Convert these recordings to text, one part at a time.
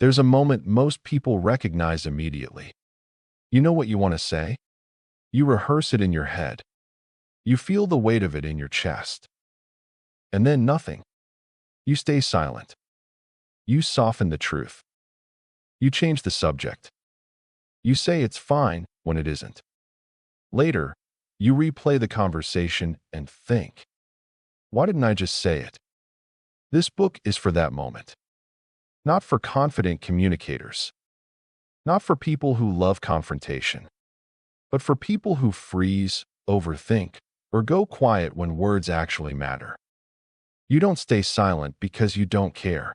There's a moment most people recognize immediately. You know what you want to say? You rehearse it in your head. You feel the weight of it in your chest. And then nothing. You stay silent. You soften the truth. You change the subject. You say it's fine when it isn't. Later, you replay the conversation and think, why didn't I just say it? This book is for that moment. Not for confident communicators. Not for people who love confrontation. But for people who freeze, overthink, or go quiet when words actually matter. You don't stay silent because you don't care.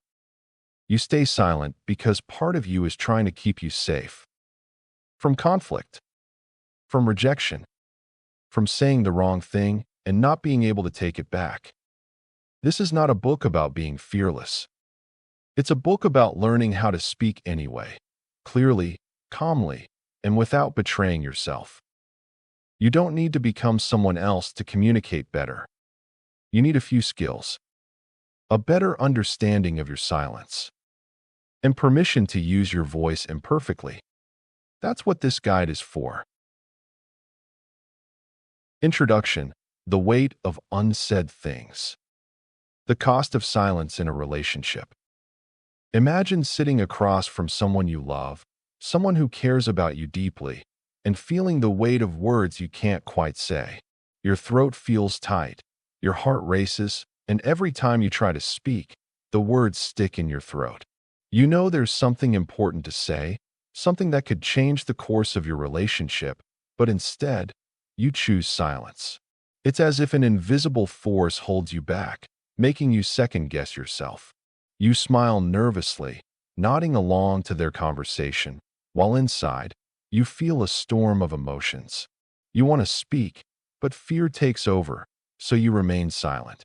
You stay silent because part of you is trying to keep you safe. From conflict. From rejection. From saying the wrong thing and not being able to take it back. This is not a book about being fearless. It's a book about learning how to speak anyway, clearly, calmly, and without betraying yourself. You don't need to become someone else to communicate better. You need a few skills. A better understanding of your silence. And permission to use your voice imperfectly. That's what this guide is for. Introduction: The weight of unsaid things. The cost of silence in a relationship. Imagine sitting across from someone you love, someone who cares about you deeply, and feeling the weight of words you can't quite say. Your throat feels tight, your heart races, and every time you try to speak, the words stick in your throat. You know there's something important to say, something that could change the course of your relationship, but instead, you choose silence. It's as if an invisible force holds you back, making you second-guess yourself. You smile nervously, nodding along to their conversation, while inside, you feel a storm of emotions. You want to speak, but fear takes over, so you remain silent.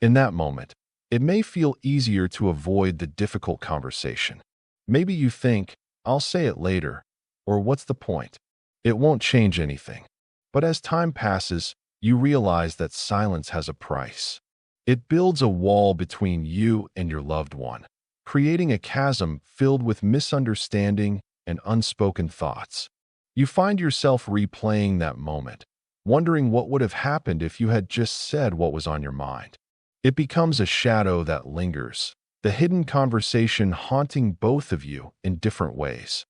In that moment, it may feel easier to avoid the difficult conversation. Maybe you think, I'll say it later, or what's the point? It won't change anything. But as time passes, you realize that silence has a price. It builds a wall between you and your loved one, creating a chasm filled with misunderstanding and unspoken thoughts. You find yourself replaying that moment, wondering what would have happened if you had just said what was on your mind. It becomes a shadow that lingers, the hidden conversation haunting both of you in different ways.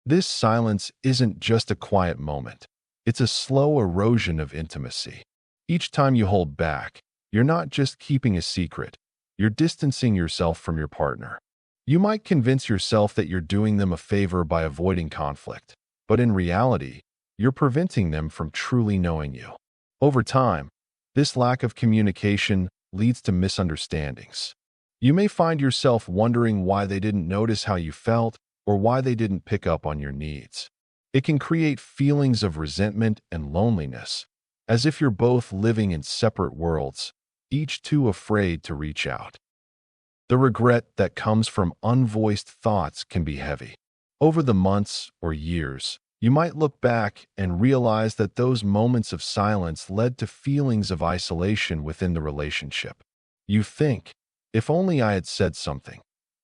This silence isn't just a quiet moment. It's a slow erosion of intimacy. Each time you hold back, you're not just keeping a secret, you're distancing yourself from your partner. You might convince yourself that you're doing them a favor by avoiding conflict, but in reality, you're preventing them from truly knowing you. Over time, this lack of communication leads to misunderstandings. You may find yourself wondering why they didn't notice how you felt or why they didn't pick up on your needs. It can create feelings of resentment and loneliness, as if you're both living in separate worlds, each too afraid to reach out. The regret that comes from unvoiced thoughts can be heavy. Over the months or years, you might look back and realize that those moments of silence led to feelings of isolation within the relationship. You think, if only I had said something.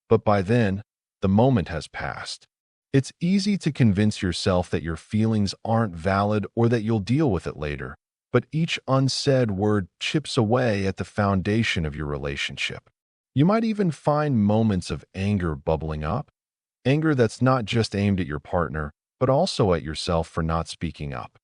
But by then, the moment has passed. It's easy to convince yourself that your feelings aren't valid or that you'll deal with it later, but each unsaid word chips away at the foundation of your relationship. You might even find moments of anger bubbling up, anger that's not just aimed at your partner, but also at yourself for not speaking up.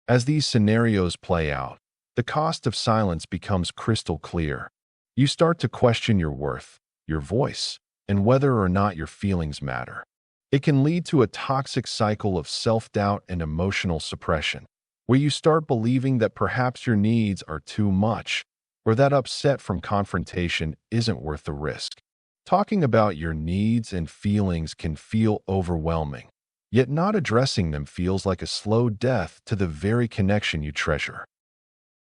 As these scenarios play out, the cost of silence becomes crystal clear. You start to question your worth, your voice, and whether or not your feelings matter. It can lead to a toxic cycle of self-doubt and emotional suppression, where you start believing that perhaps your needs are too much, or that upset from confrontation isn't worth the risk. Talking about your needs and feelings can feel overwhelming, yet not addressing them feels like a slow death to the very connection you treasure.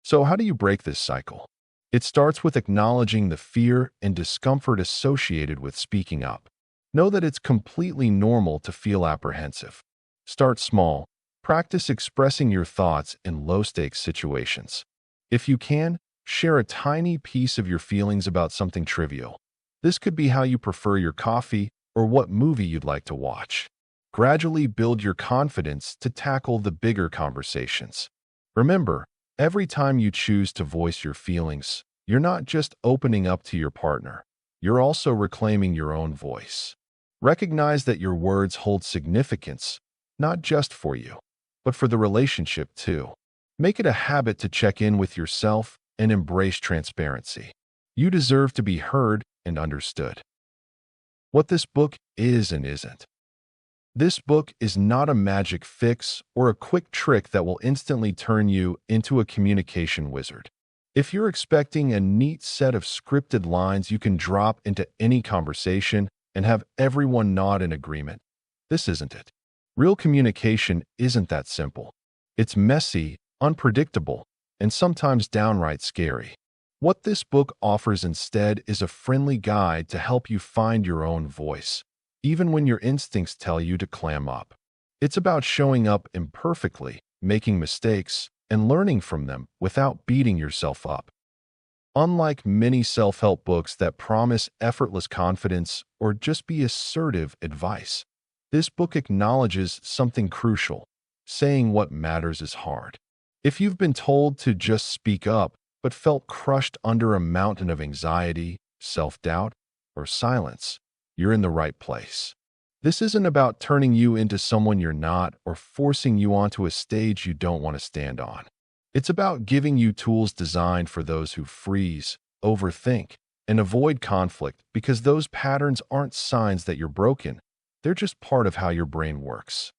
So how do you break this cycle? It starts with acknowledging the fear and discomfort associated with speaking up. Know that it's completely normal to feel apprehensive. Start small. Practice expressing your thoughts in low-stakes situations. If you can, share a tiny piece of your feelings about something trivial. This could be how you prefer your coffee or what movie you'd like to watch. Gradually build your confidence to tackle the bigger conversations. Remember, every time you choose to voice your feelings, you're not just opening up to your partner, you're also reclaiming your own voice. Recognize that your words hold significance, not just for you, but for the relationship too. Make it a habit to check in with yourself and embrace transparency. You deserve to be heard and understood. What this book is and isn't. This book is not a magic fix or a quick trick that will instantly turn you into a communication wizard. If you're expecting a neat set of scripted lines you can drop into any conversation and have everyone nod in agreement, this isn't it. Real communication isn't that simple. It's messy, unpredictable, and sometimes downright scary. What this book offers instead is a friendly guide to help you find your own voice, even when your instincts tell you to clam up. It's about showing up imperfectly, making mistakes, and learning from them without beating yourself up. Unlike many self-help books that promise effortless confidence or just be assertive advice, this book acknowledges something crucial. Saying what matters is hard. If you've been told to just speak up but felt crushed under a mountain of anxiety, self-doubt, or silence, you're in the right place. This isn't about turning you into someone you're not or forcing you onto a stage you don't want to stand on. It's about giving you tools designed for those who freeze, overthink, and avoid conflict because those patterns aren't signs that you're broken. They're just part of how your brain works.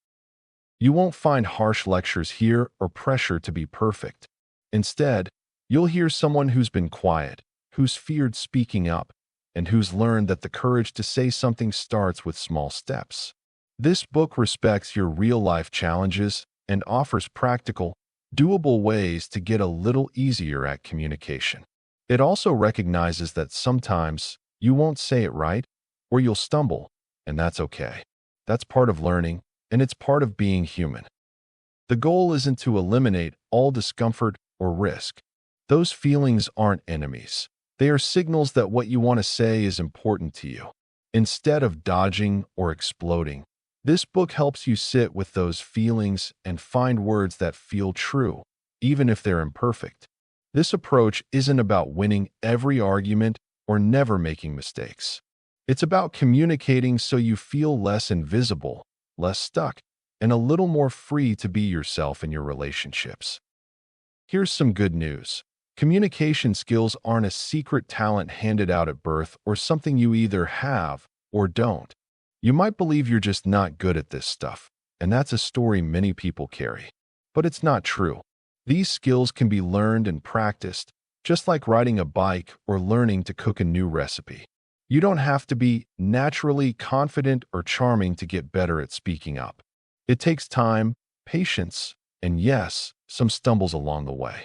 You won't find harsh lectures here or pressure to be perfect. Instead, you'll hear someone who's been quiet, who's feared speaking up, and who's learned that the courage to say something starts with small steps. This book respects your real-life challenges and offers practical, doable ways to get a little easier at communication. It also recognizes that sometimes you won't say it right or you'll stumble, and that's okay. That's part of learning, and it's part of being human. The goal isn't to eliminate all discomfort or risk. Those feelings aren't enemies. They are signals that what you want to say is important to you. Instead of dodging or exploding, this book helps you sit with those feelings and find words that feel true, even if they're imperfect. This approach isn't about winning every argument or never making mistakes. It's about communicating so you feel less invisible, less stuck, and a little more free to be yourself in your relationships. Here's some good news. Communication skills aren't a secret talent handed out at birth or something you either have or don't. You might believe you're just not good at this stuff, and that's a story many people carry. But it's not true. These skills can be learned and practiced, just like riding a bike or learning to cook a new recipe. You don't have to be naturally confident or charming to get better at speaking up. It takes time, patience, and yes, some stumbles along the way.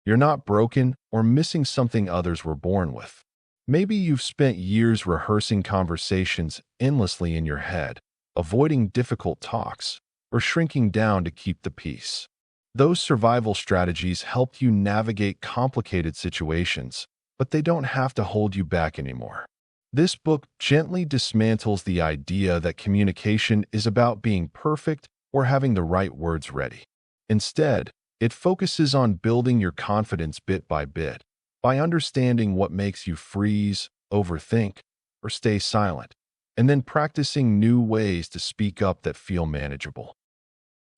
You're not broken or missing something others were born with. Maybe you've spent years rehearsing conversations endlessly in your head, avoiding difficult talks, or shrinking down to keep the peace. Those survival strategies helped you navigate complicated situations, but they don't have to hold you back anymore. This book gently dismantles the idea that communication is about being perfect or having the right words ready. Instead, it focuses on building your confidence bit by bit, by understanding what makes you freeze, overthink, or stay silent, and then practicing new ways to speak up that feel manageable.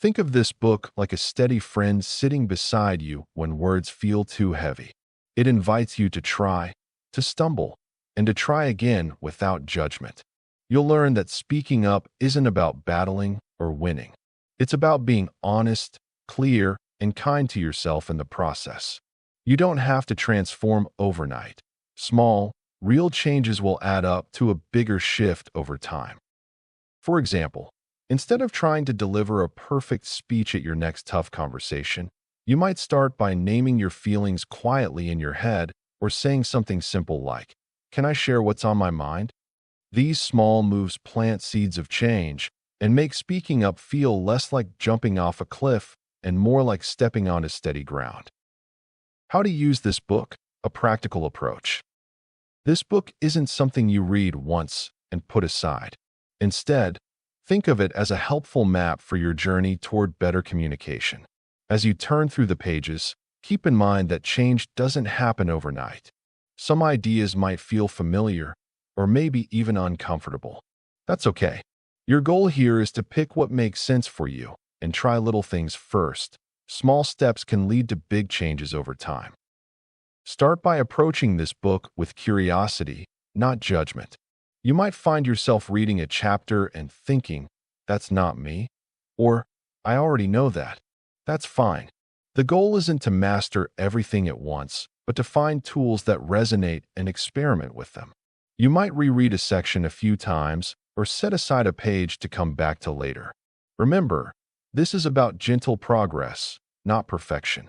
Think of this book like a steady friend sitting beside you when words feel too heavy. It invites you to try, to stumble, and to try again without judgment. You'll learn that speaking up isn't about battling or winning. It's about being honest, clear, and kind to yourself in the process. You don't have to transform overnight. Small, real changes will add up to a bigger shift over time. For example, instead of trying to deliver a perfect speech at your next tough conversation, you might start by naming your feelings quietly in your head or saying something simple like, "Can I share what's on my mind?" These small moves plant seeds of change and make speaking up feel less like jumping off a cliff and more like stepping onto steady ground. How to use this book, a practical approach. This book isn't something you read once and put aside. Instead, think of it as a helpful map for your journey toward better communication. As you turn through the pages, keep in mind that change doesn't happen overnight. Some ideas might feel familiar or maybe even uncomfortable. That's okay. Your goal here is to pick what makes sense for you and try little things first. Small steps can lead to big changes over time. Start by approaching this book with curiosity, not judgment. You might find yourself reading a chapter and thinking, "That's not me," or "I already know that." That's fine. The goal isn't to master everything at once, but to find tools that resonate and experiment with them. You might reread a section a few times or set aside a page to come back to later. Remember, this is about gentle progress, not perfection.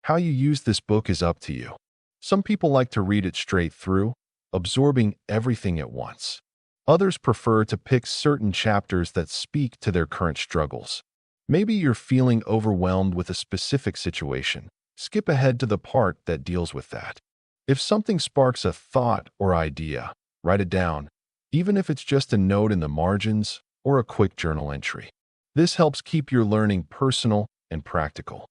How you use this book is up to you. Some people like to read it straight through, absorbing everything at once. Others prefer to pick certain chapters that speak to their current struggles. Maybe you're feeling overwhelmed with a specific situation. Skip ahead to the part that deals with that. If something sparks a thought or idea, write it down, even if it's just a note in the margins or a quick journal entry. This helps keep your learning personal and practical.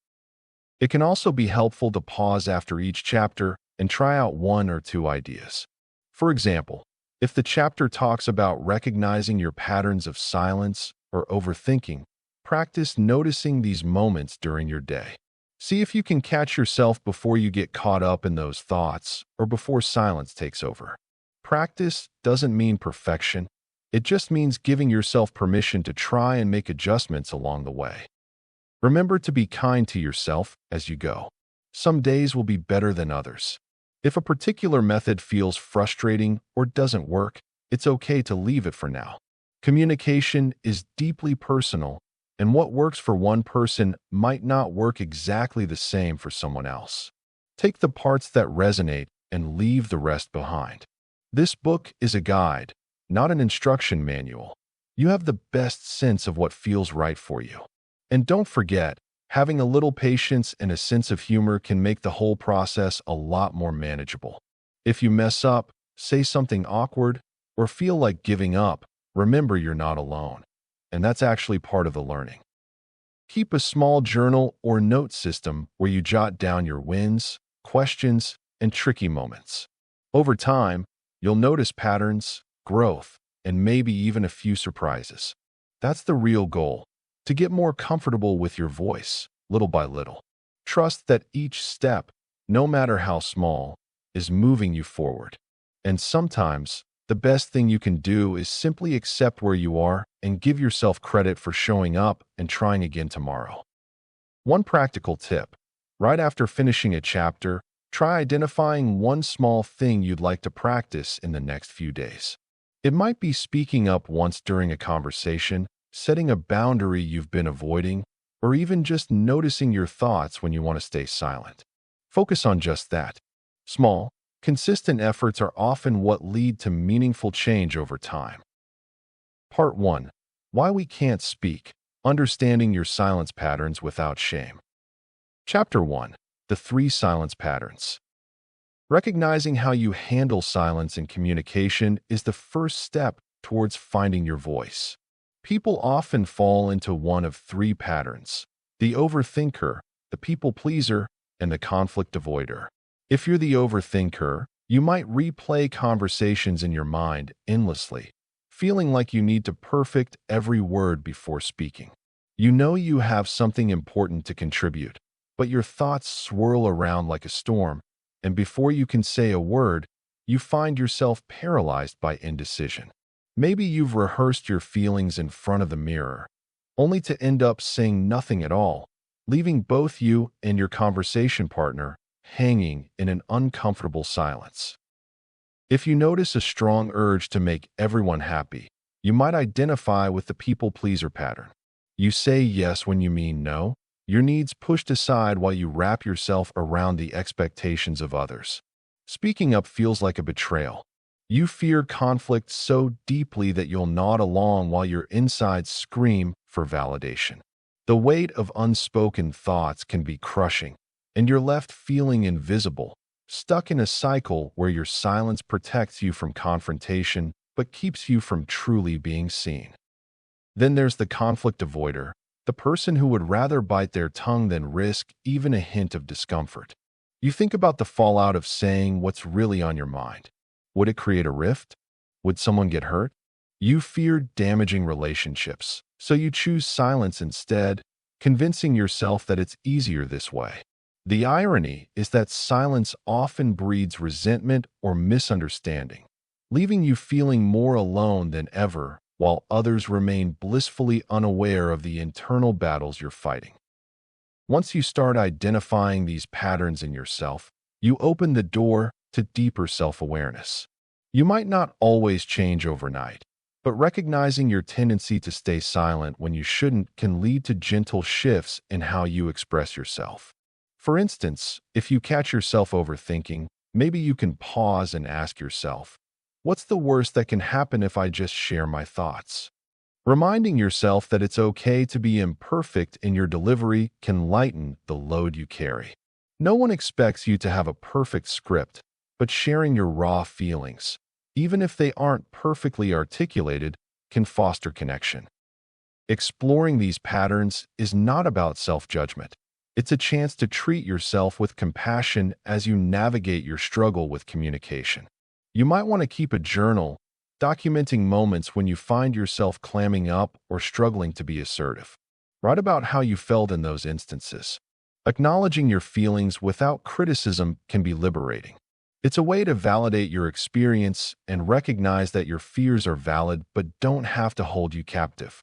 It can also be helpful to pause after each chapter and try out one or two ideas. For example, if the chapter talks about recognizing your patterns of silence or overthinking, practice noticing these moments during your day. See if you can catch yourself before you get caught up in those thoughts or before silence takes over. Practice doesn't mean perfection. It just means giving yourself permission to try and make adjustments along the way. Remember to be kind to yourself as you go. Some days will be better than others. If a particular method feels frustrating or doesn't work, it's okay to leave it for now. Communication is deeply personal, and what works for one person might not work exactly the same for someone else. Take the parts that resonate and leave the rest behind. This book is a guide, not an instruction manual. You have the best sense of what feels right for you. And don't forget, having a little patience and a sense of humor can make the whole process a lot more manageable. If you mess up, say something awkward, or feel like giving up, remember you're not alone. And that's actually part of the learning. Keep a small journal or note system where you jot down your wins, questions, and tricky moments. Over time, you'll notice patterns, growth, and maybe even a few surprises. That's the real goal. To get more comfortable with your voice, little by little. Trust that each step, no matter how small, is moving you forward. And sometimes, the best thing you can do is simply accept where you are and give yourself credit for showing up and trying again tomorrow. One practical tip: right after finishing a chapter, try identifying one small thing you'd like to practice in the next few days. It might be speaking up once during a conversation, setting a boundary you've been avoiding, or even just noticing your thoughts when you want to stay silent. Focus on just that. Small, consistent efforts are often what lead to meaningful change over time. Part 1. Why we can't speak. Understanding your silence patterns without shame. Chapter 1. The 3 silence patterns. Recognizing how you handle silence in communication is the first step towards finding your voice. People often fall into one of 3 patterns: the overthinker, the people pleaser, and the conflict avoider. If you're the overthinker, you might replay conversations in your mind endlessly, feeling like you need to perfect every word before speaking. You know you have something important to contribute, but your thoughts swirl around like a storm, and before you can say a word, you find yourself paralyzed by indecision. Maybe you've rehearsed your feelings in front of the mirror, only to end up saying nothing at all, leaving both you and your conversation partner hanging in an uncomfortable silence. If you notice a strong urge to make everyone happy, you might identify with the people-pleaser pattern. You say yes when you mean no, your needs pushed aside while you wrap yourself around the expectations of others. Speaking up feels like a betrayal. You fear conflict so deeply that you'll nod along while your insides scream for validation. The weight of unspoken thoughts can be crushing, and you're left feeling invisible, stuck in a cycle where your silence protects you from confrontation but keeps you from truly being seen. Then there's the conflict avoider, the person who would rather bite their tongue than risk even a hint of discomfort. You think about the fallout of saying what's really on your mind. Would it create a rift? Would someone get hurt? You fear damaging relationships, so you choose silence instead, convincing yourself that it's easier this way. The irony is that silence often breeds resentment or misunderstanding, leaving you feeling more alone than ever while others remain blissfully unaware of the internal battles you're fighting. Once you start identifying these patterns in yourself, you open the door to deeper self-awareness. You might not always change overnight, but recognizing your tendency to stay silent when you shouldn't can lead to gentle shifts in how you express yourself. For instance, if you catch yourself overthinking, maybe you can pause and ask yourself, what's the worst that can happen if I just share my thoughts? Reminding yourself that it's okay to be imperfect in your delivery can lighten the load you carry. No one expects you to have a perfect script, but sharing your raw feelings, even if they aren't perfectly articulated, can foster connection. Exploring these patterns is not about self-judgment. It's a chance to treat yourself with compassion as you navigate your struggle with communication. You might want to keep a journal, documenting moments when you find yourself clamming up or struggling to be assertive. Write about how you felt in those instances. Acknowledging your feelings without criticism can be liberating. It's a way to validate your experience and recognize that your fears are valid but don't have to hold you captive.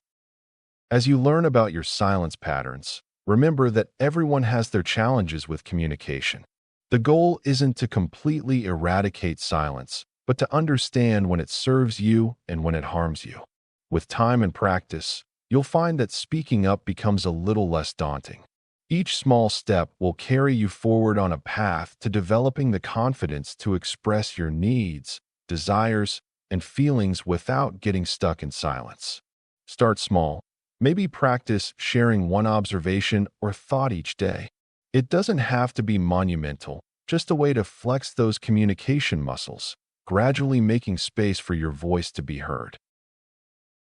As you learn about your silence patterns, remember that everyone has their challenges with communication. The goal isn't to completely eradicate silence, but to understand when it serves you and when it harms you. With time and practice, you'll find that speaking up becomes a little less daunting. Each small step will carry you forward on a path to developing the confidence to express your needs, desires, and feelings without getting stuck in silence. Start small. Maybe practice sharing one observation or thought each day. It doesn't have to be monumental, just a way to flex those communication muscles, gradually making space for your voice to be heard.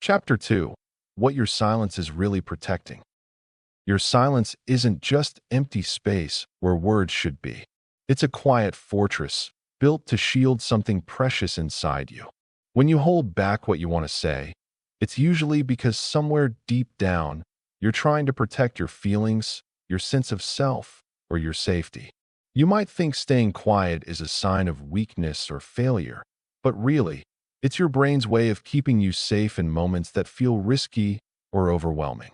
Chapter 2. What your silence is really protecting. Your silence isn't just empty space where words should be. It's a quiet fortress built to shield something precious inside you. When you hold back what you want to say, it's usually because somewhere deep down, you're trying to protect your feelings, your sense of self, or your safety. You might think staying quiet is a sign of weakness or failure, but really, it's your brain's way of keeping you safe in moments that feel risky or overwhelming.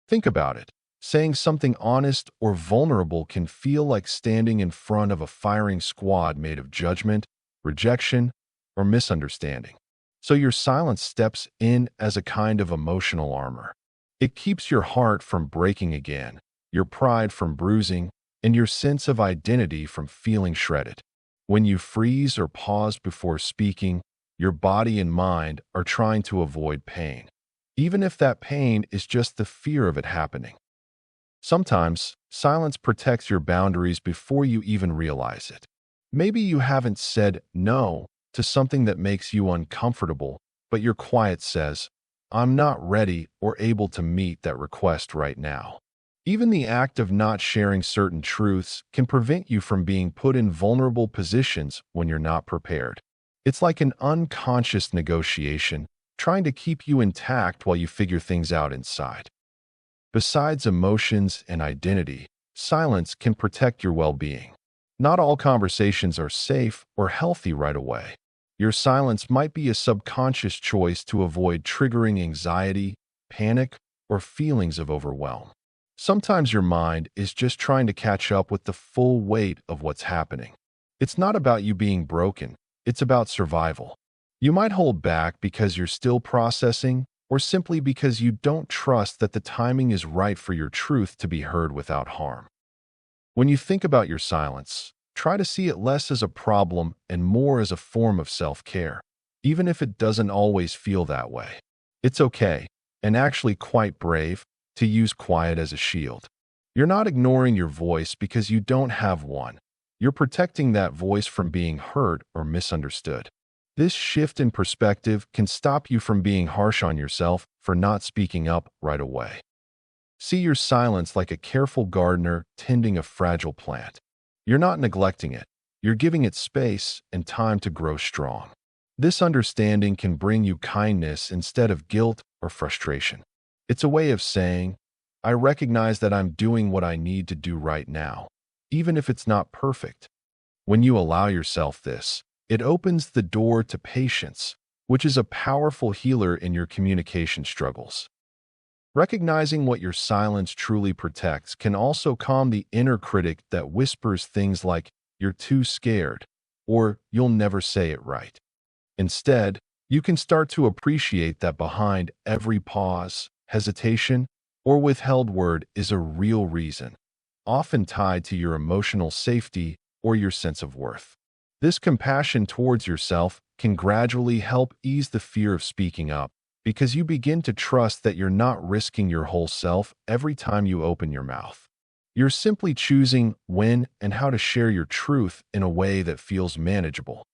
Think about it. Saying something honest or vulnerable can feel like standing in front of a firing squad made of judgment, rejection, or misunderstanding. So your silence steps in as a kind of emotional armor. It keeps your heart from breaking again, your pride from bruising, and your sense of identity from feeling shredded. When you freeze or pause before speaking, your body and mind are trying to avoid pain, even if that pain is just the fear of it happening. Sometimes, silence protects your boundaries before you even realize it. Maybe you haven't said no to something that makes you uncomfortable, but your quiet says, I'm not ready or able to meet that request right now. Even the act of not sharing certain truths can prevent you from being put in vulnerable positions when you're not prepared. It's like an unconscious negotiation, trying to keep you intact while you figure things out inside. Besides emotions and identity, silence can protect your well-being. Not all conversations are safe or healthy right away. Your silence might be a subconscious choice to avoid triggering anxiety, panic, or feelings of overwhelm. Sometimes your mind is just trying to catch up with the full weight of what's happening. It's not about you being broken, it's about survival. You might hold back because you're still processing, or simply because you don't trust that the timing is right for your truth to be heard without harm. When you think about your silence, try to see it less as a problem and more as a form of self-care, even if it doesn't always feel that way. It's okay, and actually quite brave, to use quiet as a shield. You're not ignoring your voice because you don't have one. You're protecting that voice from being hurt or misunderstood. This shift in perspective can stop you from being harsh on yourself for not speaking up right away. See your silence like a careful gardener tending a fragile plant. You're not neglecting it. You're giving it space and time to grow strong. This understanding can bring you kindness instead of guilt or frustration. It's a way of saying, I recognize that I'm doing what I need to do right now, even if it's not perfect. When you allow yourself this, it opens the door to patience, which is a powerful healer in your communication struggles. Recognizing what your silence truly protects can also calm the inner critic that whispers things like, you're too scared, or you'll never say it right. Instead, you can start to appreciate that behind every pause, hesitation, or withheld word is a real reason, often tied to your emotional safety or your sense of worth. This compassion towards yourself can gradually help ease the fear of speaking up, because you begin to trust that you're not risking your whole self every time you open your mouth. You're simply choosing when and how to share your truth in a way that feels manageable.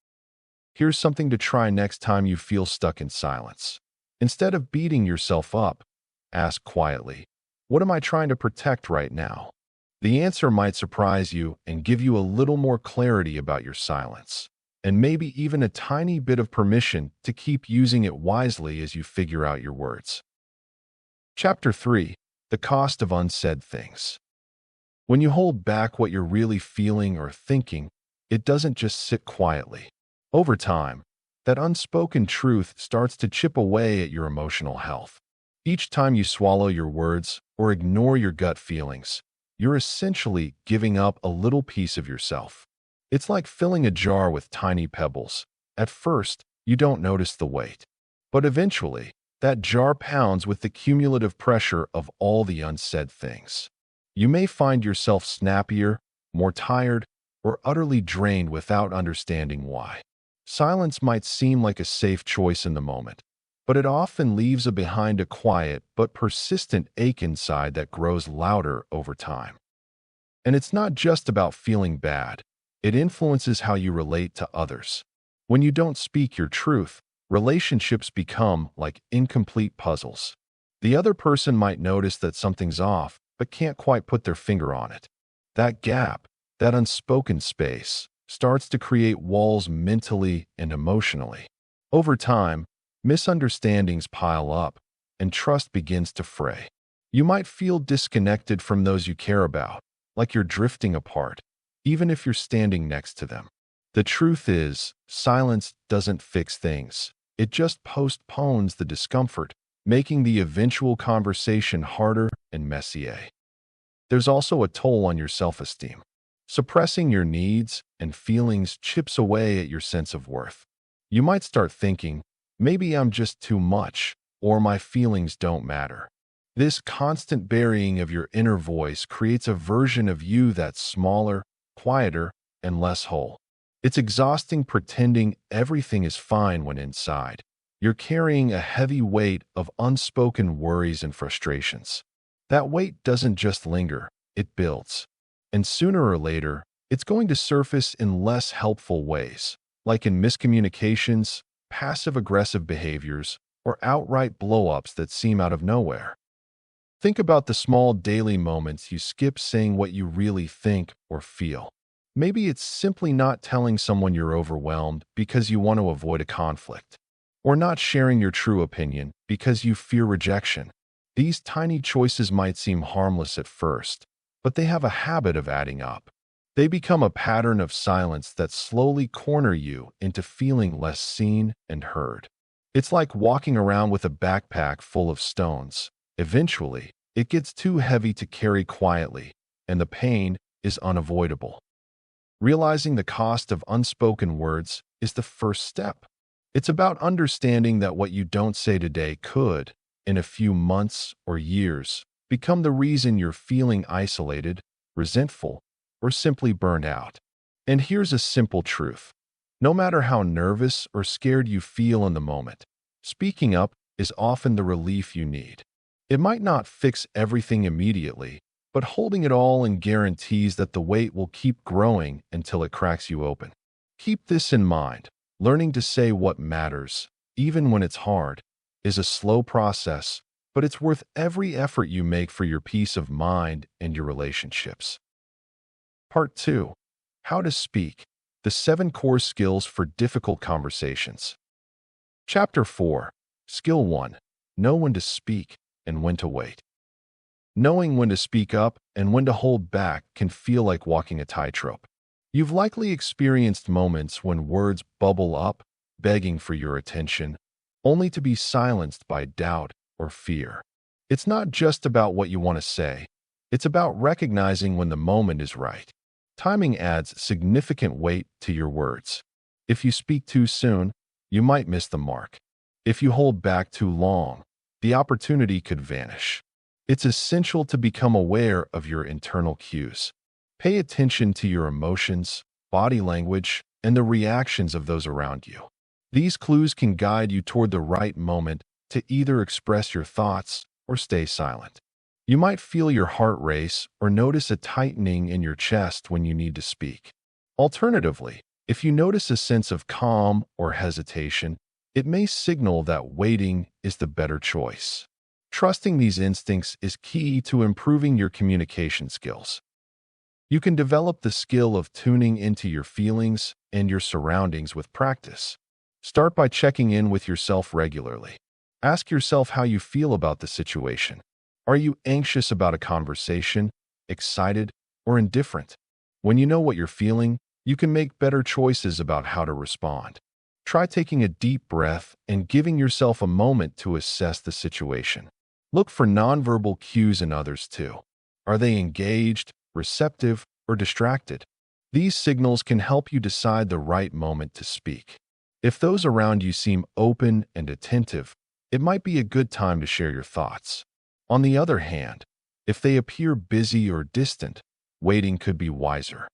Here's something to try next time you feel stuck in silence. Instead of beating yourself up, ask quietly, what am I trying to protect right now? The answer might surprise you and give you a little more clarity about your silence, and maybe even a tiny bit of permission to keep using it wisely as you figure out your words. Chapter 3. The Cost of Unsaid Things. When you hold back what you're really feeling or thinking, it doesn't just sit quietly. Over time, that unspoken truth starts to chip away at your emotional health. Each time you swallow your words or ignore your gut feelings, you're essentially giving up a little piece of yourself. It's like filling a jar with tiny pebbles. At first, you don't notice the weight, but eventually, that jar pounds with the cumulative pressure of all the unsaid things. You may find yourself snappier, more tired, or utterly drained without understanding why. Silence might seem like a safe choice in the moment, but it often leaves behind a quiet but persistent ache inside that grows louder over time. And it's not just about feeling bad. It influences how you relate to others. When you don't speak your truth, relationships become like incomplete puzzles. The other person might notice that something's off, but can't quite put their finger on it. That gap, that unspoken space, starts to create walls mentally and emotionally. Over time, misunderstandings pile up, and trust begins to fray. You might feel disconnected from those you care about, like you're drifting apart, even if you're standing next to them. The truth is, silence doesn't fix things. It just postpones the discomfort, making the eventual conversation harder and messier. There's also a toll on your self-esteem. Suppressing your needs and feelings chips away at your sense of worth. You might start thinking, maybe I'm just too much, or my feelings don't matter. This constant burying of your inner voice creates a version of you that's smaller, quieter, and less whole. It's exhausting pretending everything is fine when inside you're carrying a heavy weight of unspoken worries and frustrations. That weight doesn't just linger, it builds. And sooner or later, it's going to surface in less helpful ways, like in miscommunications, passive-aggressive behaviors, or outright blow-ups that seem out of nowhere. Think about the small daily moments you skip saying what you really think or feel. Maybe it's simply not telling someone you're overwhelmed because you want to avoid a conflict, or not sharing your true opinion because you fear rejection. These tiny choices might seem harmless at first, but they have a habit of adding up. They become a pattern of silence that slowly corner you into feeling less seen and heard. It's like walking around with a backpack full of stones. Eventually, it gets too heavy to carry quietly, and the pain is unavoidable. Realizing the cost of unspoken words is the first step. It's about understanding that what you don't say today could, in a few months or years, become the reason you're feeling isolated, resentful, or simply burned out. And here's a simple truth. No matter how nervous or scared you feel in the moment, speaking up is often the relief you need. It might not fix everything immediately, but holding it all in guarantees that the weight will keep growing until it cracks you open. Keep this in mind. Learning to say what matters, even when it's hard, is a slow process, but it's worth every effort you make for your peace of mind and your relationships. Part 2. How to Speak. The 7 Core Skills for Difficult Conversations. Chapter 4. Skill 1. Know when to speak and when to wait. Knowing when to speak up and when to hold back can feel like walking a tightrope. You've likely experienced moments when words bubble up, begging for your attention, only to be silenced by doubt or fear. It's not just about what you want to say. It's about recognizing when the moment is right. Timing adds significant weight to your words. If you speak too soon, you might miss the mark. If you hold back too long, the opportunity could vanish. It's essential to become aware of your internal cues. Pay attention to your emotions, body language, and the reactions of those around you. These clues can guide you toward the right moment to either express your thoughts or stay silent. You might feel your heart race or notice a tightening in your chest when you need to speak. Alternatively, if you notice a sense of calm or hesitation, it may signal that waiting is the better choice. Trusting these instincts is key to improving your communication skills. You can develop the skill of tuning into your feelings and your surroundings with practice. Start by checking in with yourself regularly. Ask yourself how you feel about the situation. Are you anxious about a conversation, excited, or indifferent? When you know what you're feeling, you can make better choices about how to respond. Try taking a deep breath and giving yourself a moment to assess the situation. Look for nonverbal cues in others too. Are they engaged, receptive, or distracted? These signals can help you decide the right moment to speak. If those around you seem open and attentive, it might be a good time to share your thoughts. On the other hand, if they appear busy or distant, waiting could be wiser.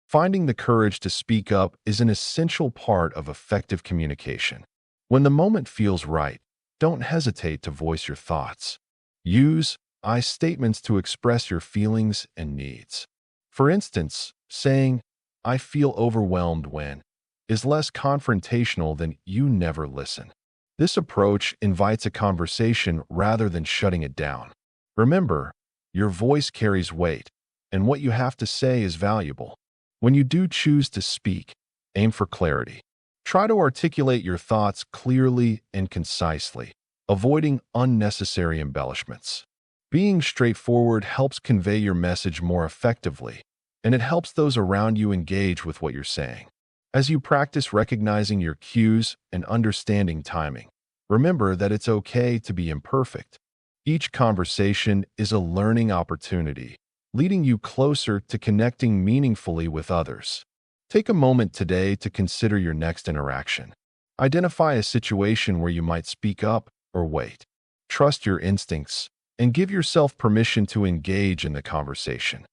Finding the courage to speak up is an essential part of effective communication. When the moment feels right, don't hesitate to voice your thoughts. Use I statements to express your feelings and needs. For instance, saying, "I feel overwhelmed when," is less confrontational than "you never listen." This approach invites a conversation rather than shutting it down. Remember, your voice carries weight, and what you have to say is valuable. When you do choose to speak, aim for clarity. Try to articulate your thoughts clearly and concisely, avoiding unnecessary embellishments. Being straightforward helps convey your message more effectively, and it helps those around you engage with what you're saying. As you practice recognizing your cues and understanding timing, remember that it's okay to be imperfect. Each conversation is a learning opportunity, leading you closer to connecting meaningfully with others. Take a moment today to consider your next interaction. Identify a situation where you might speak up or wait. Trust your instincts and give yourself permission to engage in the conversation.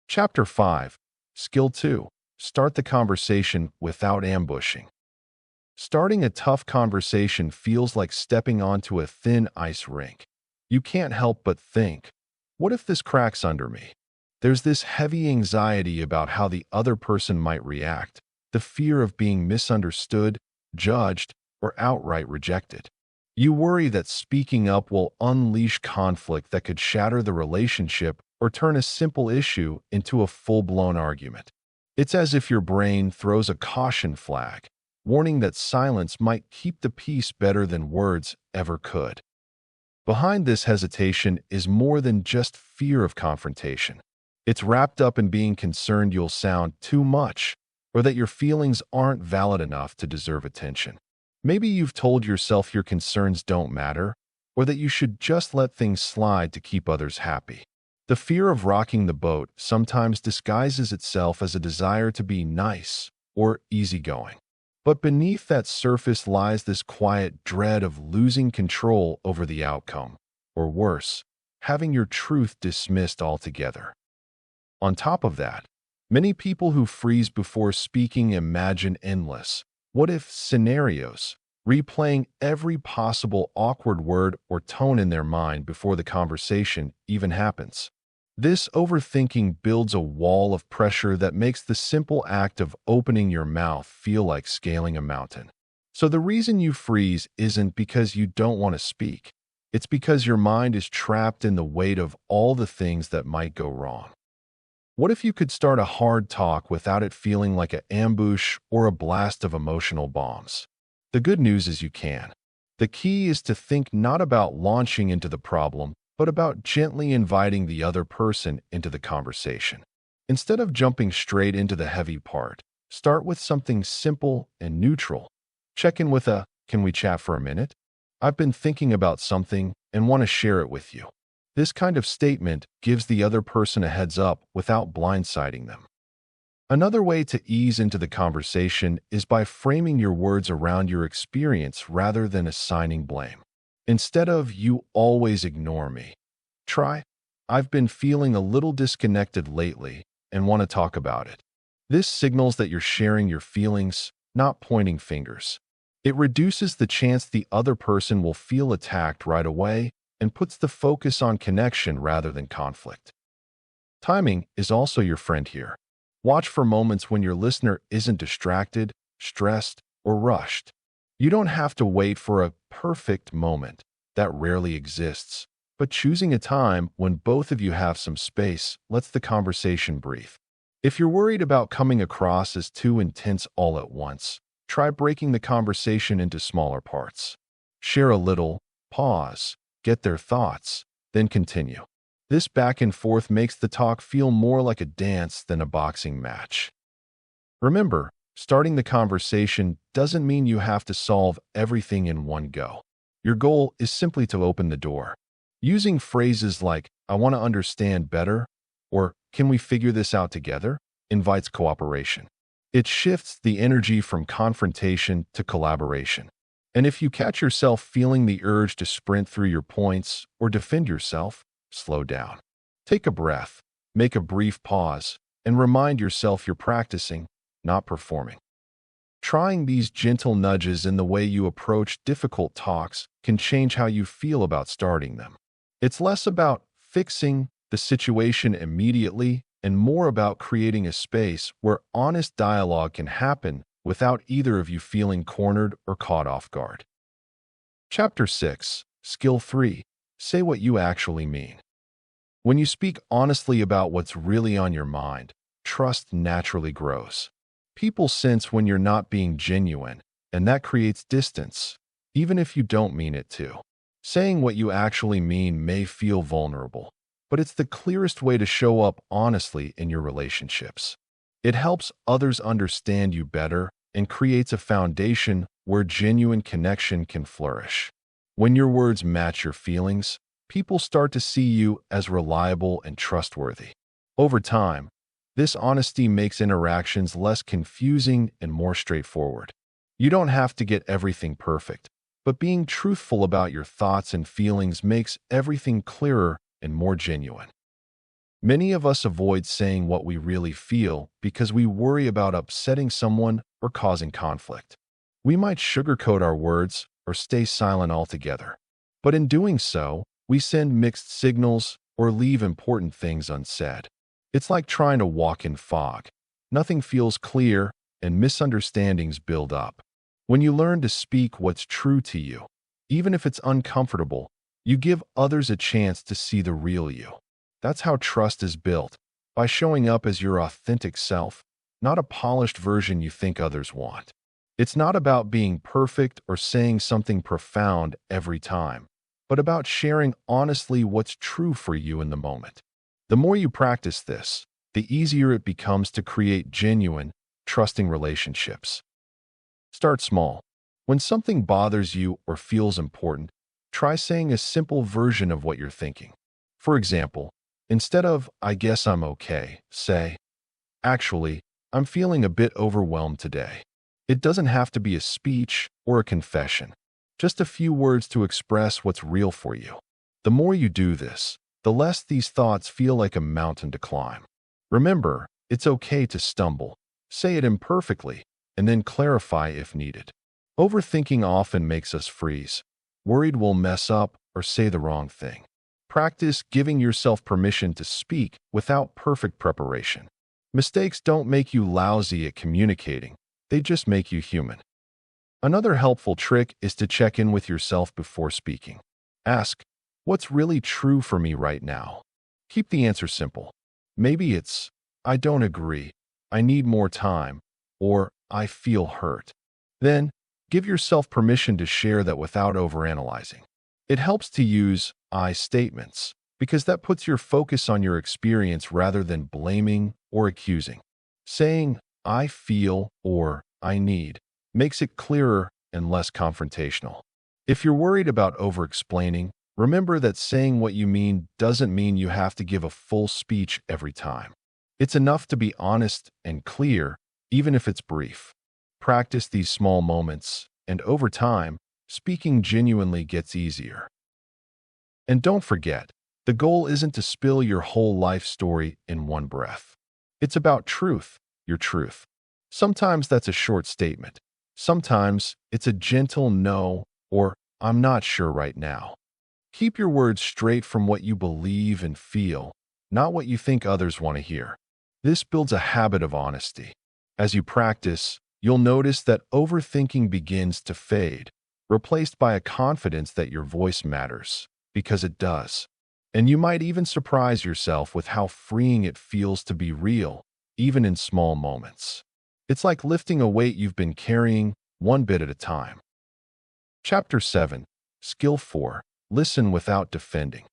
Chapter 5. Skill 2. Start the conversation without ambushing. Starting a tough conversation feels like stepping onto a thin ice rink. You can't help but think, what if this cracks under me? There's this heavy anxiety about how the other person might react, the fear of being misunderstood, judged, or outright rejected. You worry that speaking up will unleash conflict that could shatter the relationship or turn a simple issue into a full-blown argument. It's as if your brain throws a caution flag, warning that silence might keep the peace better than words ever could. Behind this hesitation is more than just fear of confrontation. It's wrapped up in being concerned you'll sound too much, or that your feelings aren't valid enough to deserve attention. Maybe you've told yourself your concerns don't matter, or that you should just let things slide to keep others happy. The fear of rocking the boat sometimes disguises itself as a desire to be nice or easygoing. But beneath that surface lies this quiet dread of losing control over the outcome, or worse, having your truth dismissed altogether. On top of that, many people who freeze before speaking imagine endless what-if scenarios, replaying every possible awkward word or tone in their mind before the conversation even happens. This overthinking builds a wall of pressure that makes the simple act of opening your mouth feel like scaling a mountain. So the reason you freeze isn't because you don't want to speak. It's because your mind is trapped in the weight of all the things that might go wrong. What if you could start a hard talk without it feeling like an ambush or a blast of emotional bombs? The good news is you can. The key is to think not about launching into the problem, but about gently inviting the other person into the conversation. Instead of jumping straight into the heavy part, start with something simple and neutral. Check in with a, "Can we chat for a minute? I've been thinking about something and want to share it with you." This kind of statement gives the other person a heads up without blindsiding them. Another way to ease into the conversation is by framing your words around your experience rather than assigning blame. Instead of "you always ignore me," try, "I've been feeling a little disconnected lately and want to talk about it." This signals that you're sharing your feelings, not pointing fingers. It reduces the chance the other person will feel attacked right away and puts the focus on connection rather than conflict. Timing is also your friend here. Watch for moments when your listener isn't distracted, stressed, or rushed. You don't have to wait for a perfect moment. That rarely exists. But choosing a time when both of you have some space lets the conversation breathe. If you're worried about coming across as too intense all at once, try breaking the conversation into smaller parts. Share a little, pause, get their thoughts, then continue. This back and forth makes the talk feel more like a dance than a boxing match. Remember, starting the conversation doesn't mean you have to solve everything in one go. Your goal is simply to open the door. Using phrases like, "I want to understand better," or "Can we figure this out together?" invites cooperation. It shifts the energy from confrontation to collaboration. And if you catch yourself feeling the urge to sprint through your points or defend yourself, slow down. Take a breath, make a brief pause, and remind yourself you're practicing, not performing. Trying these gentle nudges in the way you approach difficult talks can change how you feel about starting them. It's less about fixing the situation immediately and more about creating a space where honest dialogue can happen without either of you feeling cornered or caught off guard. Chapter 6, Skill 3, Say what you actually mean. When you speak honestly about what's really on your mind, trust naturally grows. People sense when you're not being genuine, and that creates distance, even if you don't mean it to. Saying what you actually mean may feel vulnerable, but it's the clearest way to show up honestly in your relationships. It helps others understand you better and creates a foundation where genuine connection can flourish. When your words match your feelings, people start to see you as reliable and trustworthy. Over time, this honesty makes interactions less confusing and more straightforward. You don't have to get everything perfect, but being truthful about your thoughts and feelings makes everything clearer and more genuine. Many of us avoid saying what we really feel because we worry about upsetting someone or causing conflict. We might sugarcoat our words or stay silent altogether. But in doing so, we send mixed signals or leave important things unsaid. It's like trying to walk in fog. Nothing feels clear, and misunderstandings build up. When you learn to speak what's true to you, even if it's uncomfortable, you give others a chance to see the real you. That's how trust is built, by showing up as your authentic self, not a polished version you think others want. It's not about being perfect or saying something profound every time, but about sharing honestly what's true for you in the moment. The more you practice this, the easier it becomes to create genuine, trusting relationships. Start small. When something bothers you or feels important, try saying a simple version of what you're thinking. For example, instead of "I guess I'm okay," say, "Actually, I'm feeling a bit overwhelmed today." It doesn't have to be a speech or a confession, just a few words to express what's real for you. The more you do this, the less these thoughts feel like a mountain to climb. Remember, it's okay to stumble. Say it imperfectly, and then clarify if needed. Overthinking often makes us freeze, worried we'll mess up or say the wrong thing. Practice giving yourself permission to speak without perfect preparation. Mistakes don't make you lousy at communicating, they just make you human. Another helpful trick is to check in with yourself before speaking. Ask, what's really true for me right now? Keep the answer simple. Maybe it's, I don't agree, I need more time, or I feel hurt. Then, give yourself permission to share that without overanalyzing. It helps to use I statements, because that puts your focus on your experience rather than blaming or accusing. Saying, I feel or I need makes it clearer and less confrontational. If you're worried about over-explaining, remember that saying what you mean doesn't mean you have to give a full speech every time. It's enough to be honest and clear, even if it's brief. Practice these small moments, and over time, speaking genuinely gets easier. And don't forget, the goal isn't to spill your whole life story in one breath. It's about truth, your truth. Sometimes that's a short statement. Sometimes it's a gentle no or I'm not sure right now. Keep your words straight from what you believe and feel, not what you think others want to hear. This builds a habit of honesty. As you practice, you'll notice that overthinking begins to fade, replaced by a confidence that your voice matters, because it does. And you might even surprise yourself with how freeing it feels to be real, even in small moments. It's like lifting a weight you've been carrying one bit at a time. Chapter 7, Skill 4, Listen without defending.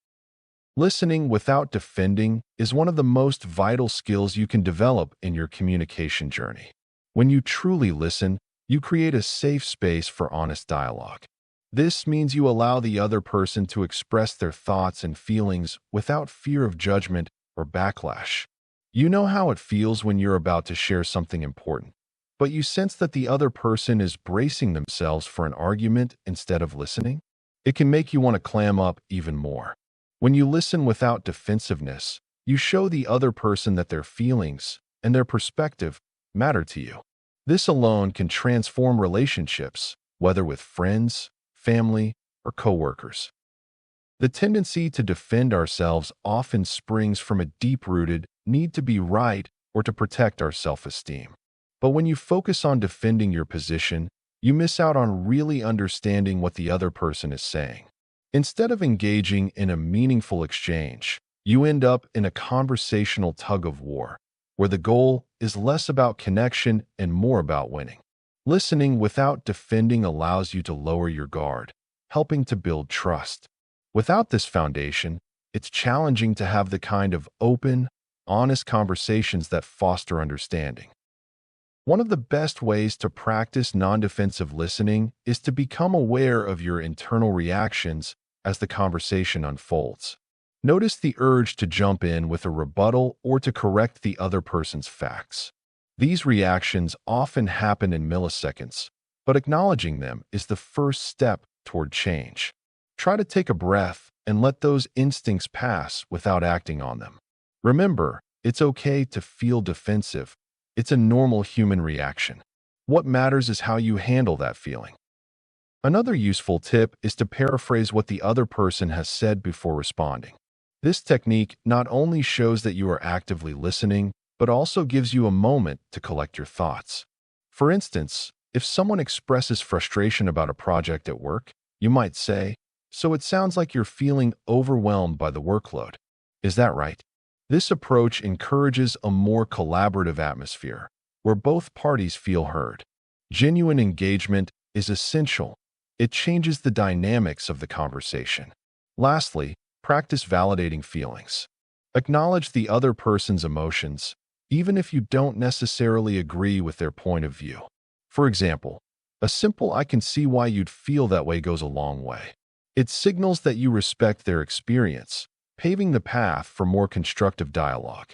Listening without defending is one of the most vital skills you can develop in your communication journey. When you truly listen, you create a safe space for honest dialogue. This means you allow the other person to express their thoughts and feelings without fear of judgment or backlash. You know how it feels when you're about to share something important, but you sense that the other person is bracing themselves for an argument instead of listening? It can make you want to clam up even more. When you listen without defensiveness, you show the other person that their feelings and their perspective matter to you. This alone can transform relationships, whether with friends, family, or coworkers. The tendency to defend ourselves often springs from a deep-rooted need to be right or to protect our self-esteem. But when you focus on defending your position, you miss out on really understanding what the other person is saying. Instead of engaging in a meaningful exchange, you end up in a conversational tug-of-war, where the goal is less about connection and more about winning. Listening without defending allows you to lower your guard, helping to build trust. Without this foundation, it's challenging to have the kind of open, honest conversations that foster understanding. One of the best ways to practice non-defensive listening is to become aware of your internal reactions as the conversation unfolds. Notice the urge to jump in with a rebuttal or to correct the other person's facts. These reactions often happen in milliseconds, but acknowledging them is the first step toward change. Try to take a breath and let those instincts pass without acting on them. Remember, it's okay to feel defensive. It's a normal human reaction. What matters is how you handle that feeling. Another useful tip is to paraphrase what the other person has said before responding. This technique not only shows that you are actively listening, but also gives you a moment to collect your thoughts. For instance, if someone expresses frustration about a project at work, you might say, "So it sounds like you're feeling overwhelmed by the workload. Is that right?" This approach encourages a more collaborative atmosphere, where both parties feel heard. Genuine engagement is essential. It changes the dynamics of the conversation. Lastly, practice validating feelings. Acknowledge the other person's emotions, even if you don't necessarily agree with their point of view. For example, a simple "I can see why you'd feel that way" goes a long way. It signals that you respect their experience, paving the path for more constructive dialogue.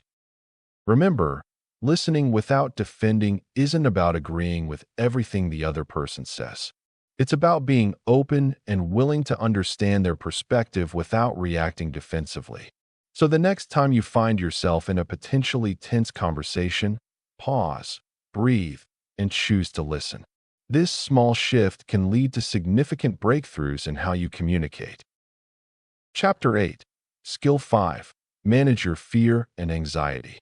Remember, listening without defending isn't about agreeing with everything the other person says. It's about being open and willing to understand their perspective without reacting defensively. So the next time you find yourself in a potentially tense conversation, pause, breathe, and choose to listen. This small shift can lead to significant breakthroughs in how you communicate. Chapter 8. Skill 5. Manage your fear and anxiety.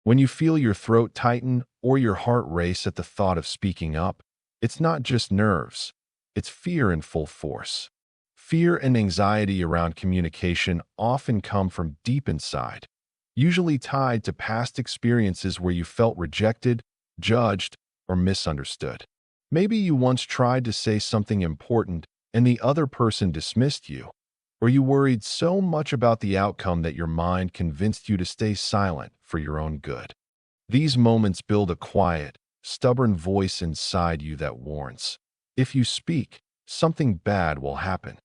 When you feel your throat tighten or your heart race at the thought of speaking up, it's not just nerves, it's fear in full force. Fear and anxiety around communication often come from deep inside, usually tied to past experiences where you felt rejected, judged, or misunderstood. Maybe you once tried to say something important and the other person dismissed you, or you worried so much about the outcome that your mind convinced you to stay silent for your own good. These moments build a quiet, stubborn voice inside you that warns, if you speak, something bad will happen.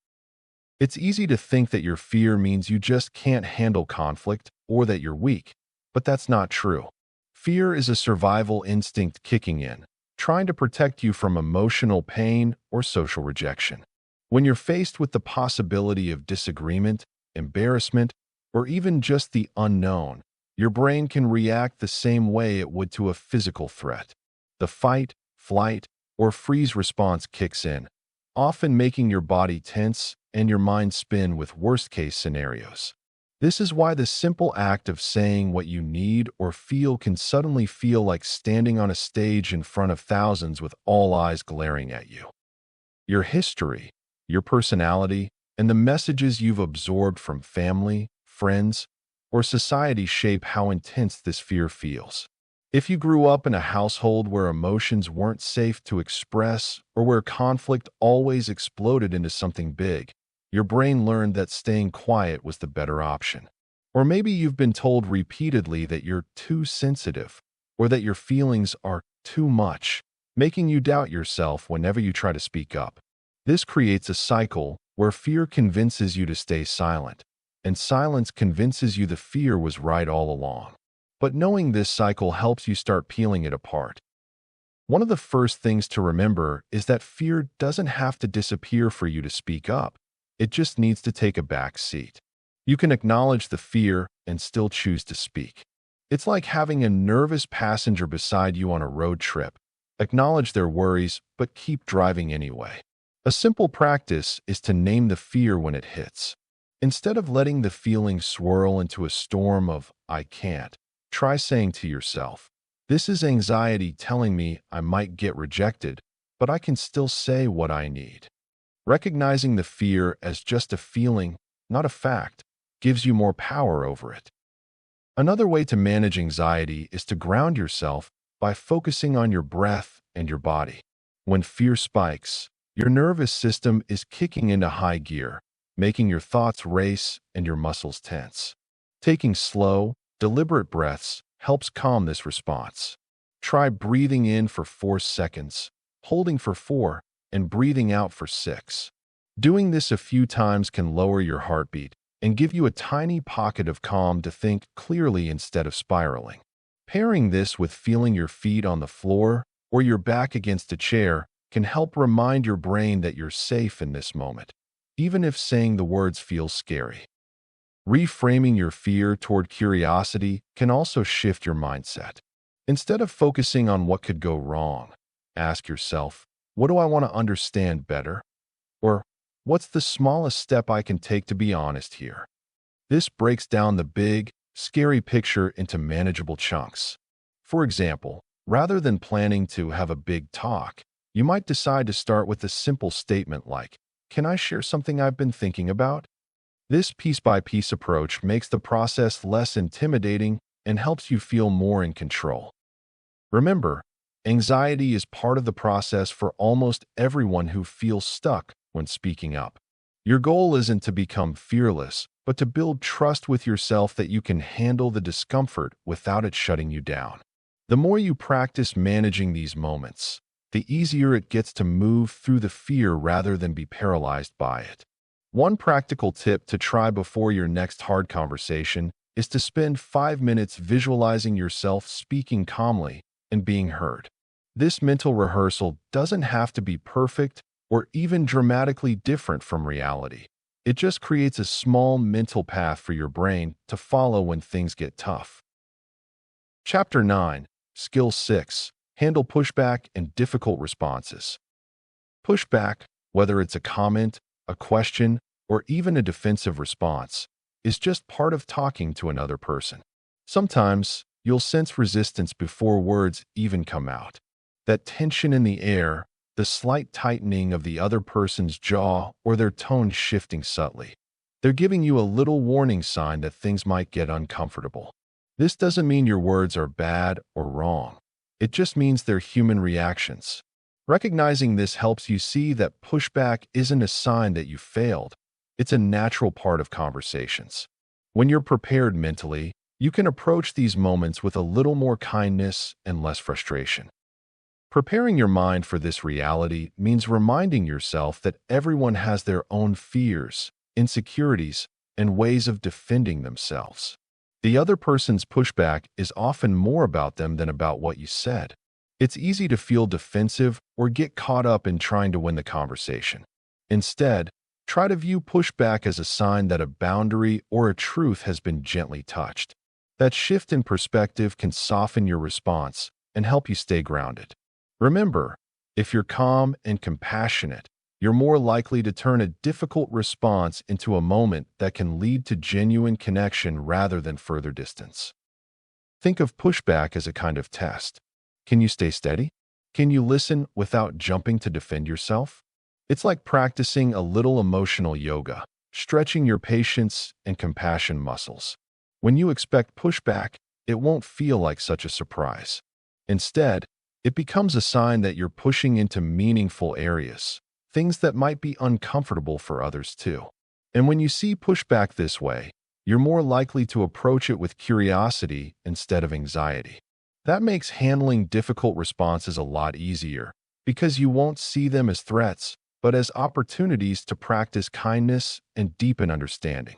It's easy to think that your fear means you just can't handle conflict or that you're weak, but that's not true. Fear is a survival instinct kicking in, trying to protect you from emotional pain or social rejection. When you're faced with the possibility of disagreement, embarrassment, or even just the unknown, your brain can react the same way it would to a physical threat. The fight, flight, or freeze response kicks in, often making your body tense and your mind spin with worst-case scenarios. This is why the simple act of saying what you need or feel can suddenly feel like standing on a stage in front of thousands with all eyes glaring at you. Your history, your personality, and the messages you've absorbed from family, friends, or society shape how intense this fear feels. If you grew up in a household where emotions weren't safe to express or where conflict always exploded into something big, your brain learned that staying quiet was the better option. Or maybe you've been told repeatedly that you're too sensitive or that your feelings are too much, making you doubt yourself whenever you try to speak up. This creates a cycle where fear convinces you to stay silent, and silence convinces you the fear was right all along. But knowing this cycle helps you start peeling it apart. One of the first things to remember is that fear doesn't have to disappear for you to speak up. It just needs to take a back seat. You can acknowledge the fear and still choose to speak. It's like having a nervous passenger beside you on a road trip. Acknowledge their worries, but keep driving anyway. A simple practice is to name the fear when it hits. Instead of letting the feeling swirl into a storm of, "I can't," try saying to yourself, "This is anxiety telling me I might get rejected, but I can still say what I need." Recognizing the fear as just a feeling, not a fact, gives you more power over it. Another way to manage anxiety is to ground yourself by focusing on your breath and your body. When fear spikes, your nervous system is kicking into high gear, making your thoughts race and your muscles tense. Taking slow, deliberate breaths helps calm this response. Try breathing in for 4 seconds, holding for 4, and breathing out for 6. Doing this a few times can lower your heartbeat and give you a tiny pocket of calm to think clearly instead of spiraling. Pairing this with feeling your feet on the floor or your back against a chair can help remind your brain that you're safe in this moment, even if saying the words feels scary. Reframing your fear toward curiosity can also shift your mindset. Instead of focusing on what could go wrong, ask yourself, what do I want to understand better? Or, what's the smallest step I can take to be honest here? This breaks down the big, scary picture into manageable chunks. For example, rather than planning to have a big talk, you might decide to start with a simple statement like, "Can I share something I've been thinking about?" This piece-by-piece approach makes the process less intimidating and helps you feel more in control. Remember, anxiety is part of the process for almost everyone who feels stuck when speaking up. Your goal isn't to become fearless, but to build trust with yourself that you can handle the discomfort without it shutting you down. The more you practice managing these moments, the easier it gets to move through the fear rather than be paralyzed by it. One practical tip to try before your next hard conversation is to spend 5 minutes visualizing yourself speaking calmly and being heard. This mental rehearsal doesn't have to be perfect or even dramatically different from reality. It just creates a small mental path for your brain to follow when things get tough. Chapter 9, Skill 6, Handle Pushback and Difficult Responses. Pushback, whether it's a comment, a question, or even a defensive response, is just part of talking to another person. Sometimes, you'll sense resistance before words even come out. That tension in the air, the slight tightening of the other person's jaw, or their tone shifting subtly. They're giving you a little warning sign that things might get uncomfortable. This doesn't mean your words are bad or wrong. It just means they're human reactions. Recognizing this helps you see that pushback isn't a sign that you failed. It's a natural part of conversations. When you're prepared mentally, you can approach these moments with a little more kindness and less frustration. Preparing your mind for this reality means reminding yourself that everyone has their own fears, insecurities, and ways of defending themselves. The other person's pushback is often more about them than about what you said. It's easy to feel defensive or get caught up in trying to win the conversation. Instead, try to view pushback as a sign that a boundary or a truth has been gently touched. That shift in perspective can soften your response and help you stay grounded. Remember, if you're calm and compassionate, you're more likely to turn a difficult response into a moment that can lead to genuine connection rather than further distance. Think of pushback as a kind of test. Can you stay steady? Can you listen without jumping to defend yourself? It's like practicing a little emotional yoga, stretching your patience and compassion muscles. When you expect pushback, it won't feel like such a surprise. Instead, it becomes a sign that you're pushing into meaningful areas, things that might be uncomfortable for others too. And when you see pushback this way, you're more likely to approach it with curiosity instead of anxiety. That makes handling difficult responses a lot easier because you won't see them as threats, but as opportunities to practice kindness and deepen understanding.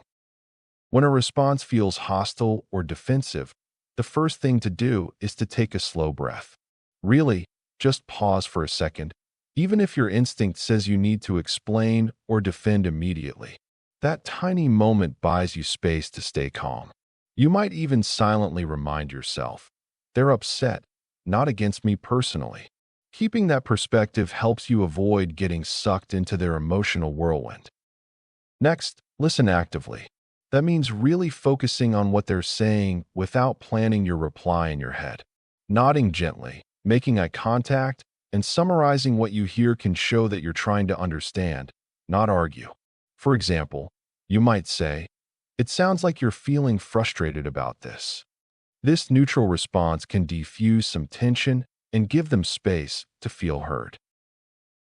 When a response feels hostile or defensive, the first thing to do is to take a slow breath. Really, just pause for a second, even if your instinct says you need to explain or defend immediately. That tiny moment buys you space to stay calm. You might even silently remind yourself, they're upset, not against me personally. Keeping that perspective helps you avoid getting sucked into their emotional whirlwind. Next, listen actively. That means really focusing on what they're saying without planning your reply in your head. Nodding gently, making eye contact, and summarizing what you hear can show that you're trying to understand, not argue. For example, you might say, "It sounds like you're feeling frustrated about this." This neutral response can defuse some tension and give them space to feel heard.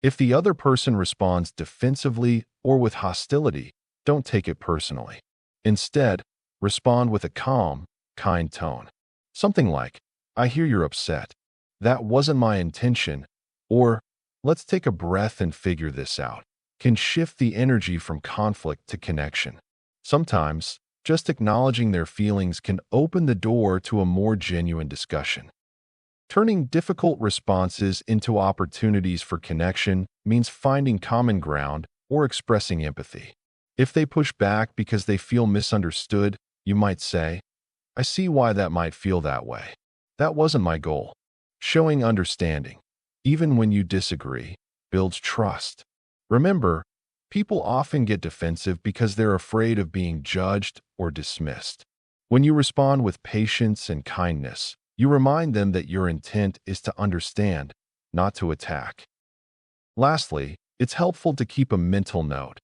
If the other person responds defensively or with hostility, don't take it personally. Instead, respond with a calm, kind tone. Something like, "I hear you're upset. That wasn't my intention," or "Let's take a breath and figure this out," can shift the energy from conflict to connection. Sometimes, just acknowledging their feelings can open the door to a more genuine discussion. Turning difficult responses into opportunities for connection means finding common ground or expressing empathy. If they push back because they feel misunderstood, you might say, "I see why that might feel that way. That wasn't my goal." Showing understanding, even when you disagree, builds trust. Remember, people often get defensive because they're afraid of being judged or dismissed. When you respond with patience and kindness, you remind them that your intent is to understand, not to attack. Lastly, it's helpful to keep a mental note.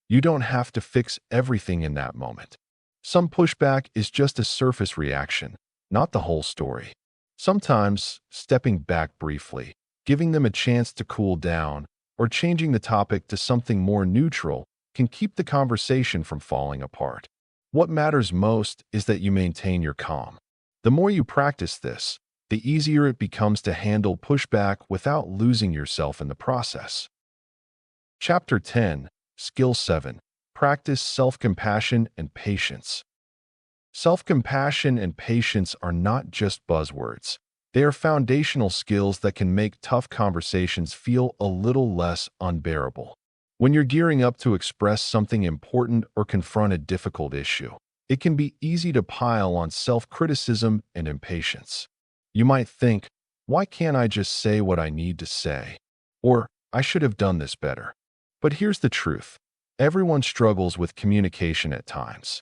You don't have to fix everything in that moment. Some pushback is just a surface reaction, not the whole story. Sometimes, stepping back briefly, giving them a chance to cool down, or changing the topic to something more neutral can keep the conversation from falling apart. What matters most is that you maintain your calm. The more you practice this, the easier it becomes to handle pushback without losing yourself in the process. Chapter 10, Skill 7. Practice self-compassion and patience. Self-compassion and patience are not just buzzwords. They are foundational skills that can make tough conversations feel a little less unbearable. When you're gearing up to express something important or confront a difficult issue, it can be easy to pile on self-criticism and impatience. You might think, "Why can't I just say what I need to say?" Or, "I should have done this better." But here's the truth. Everyone struggles with communication at times.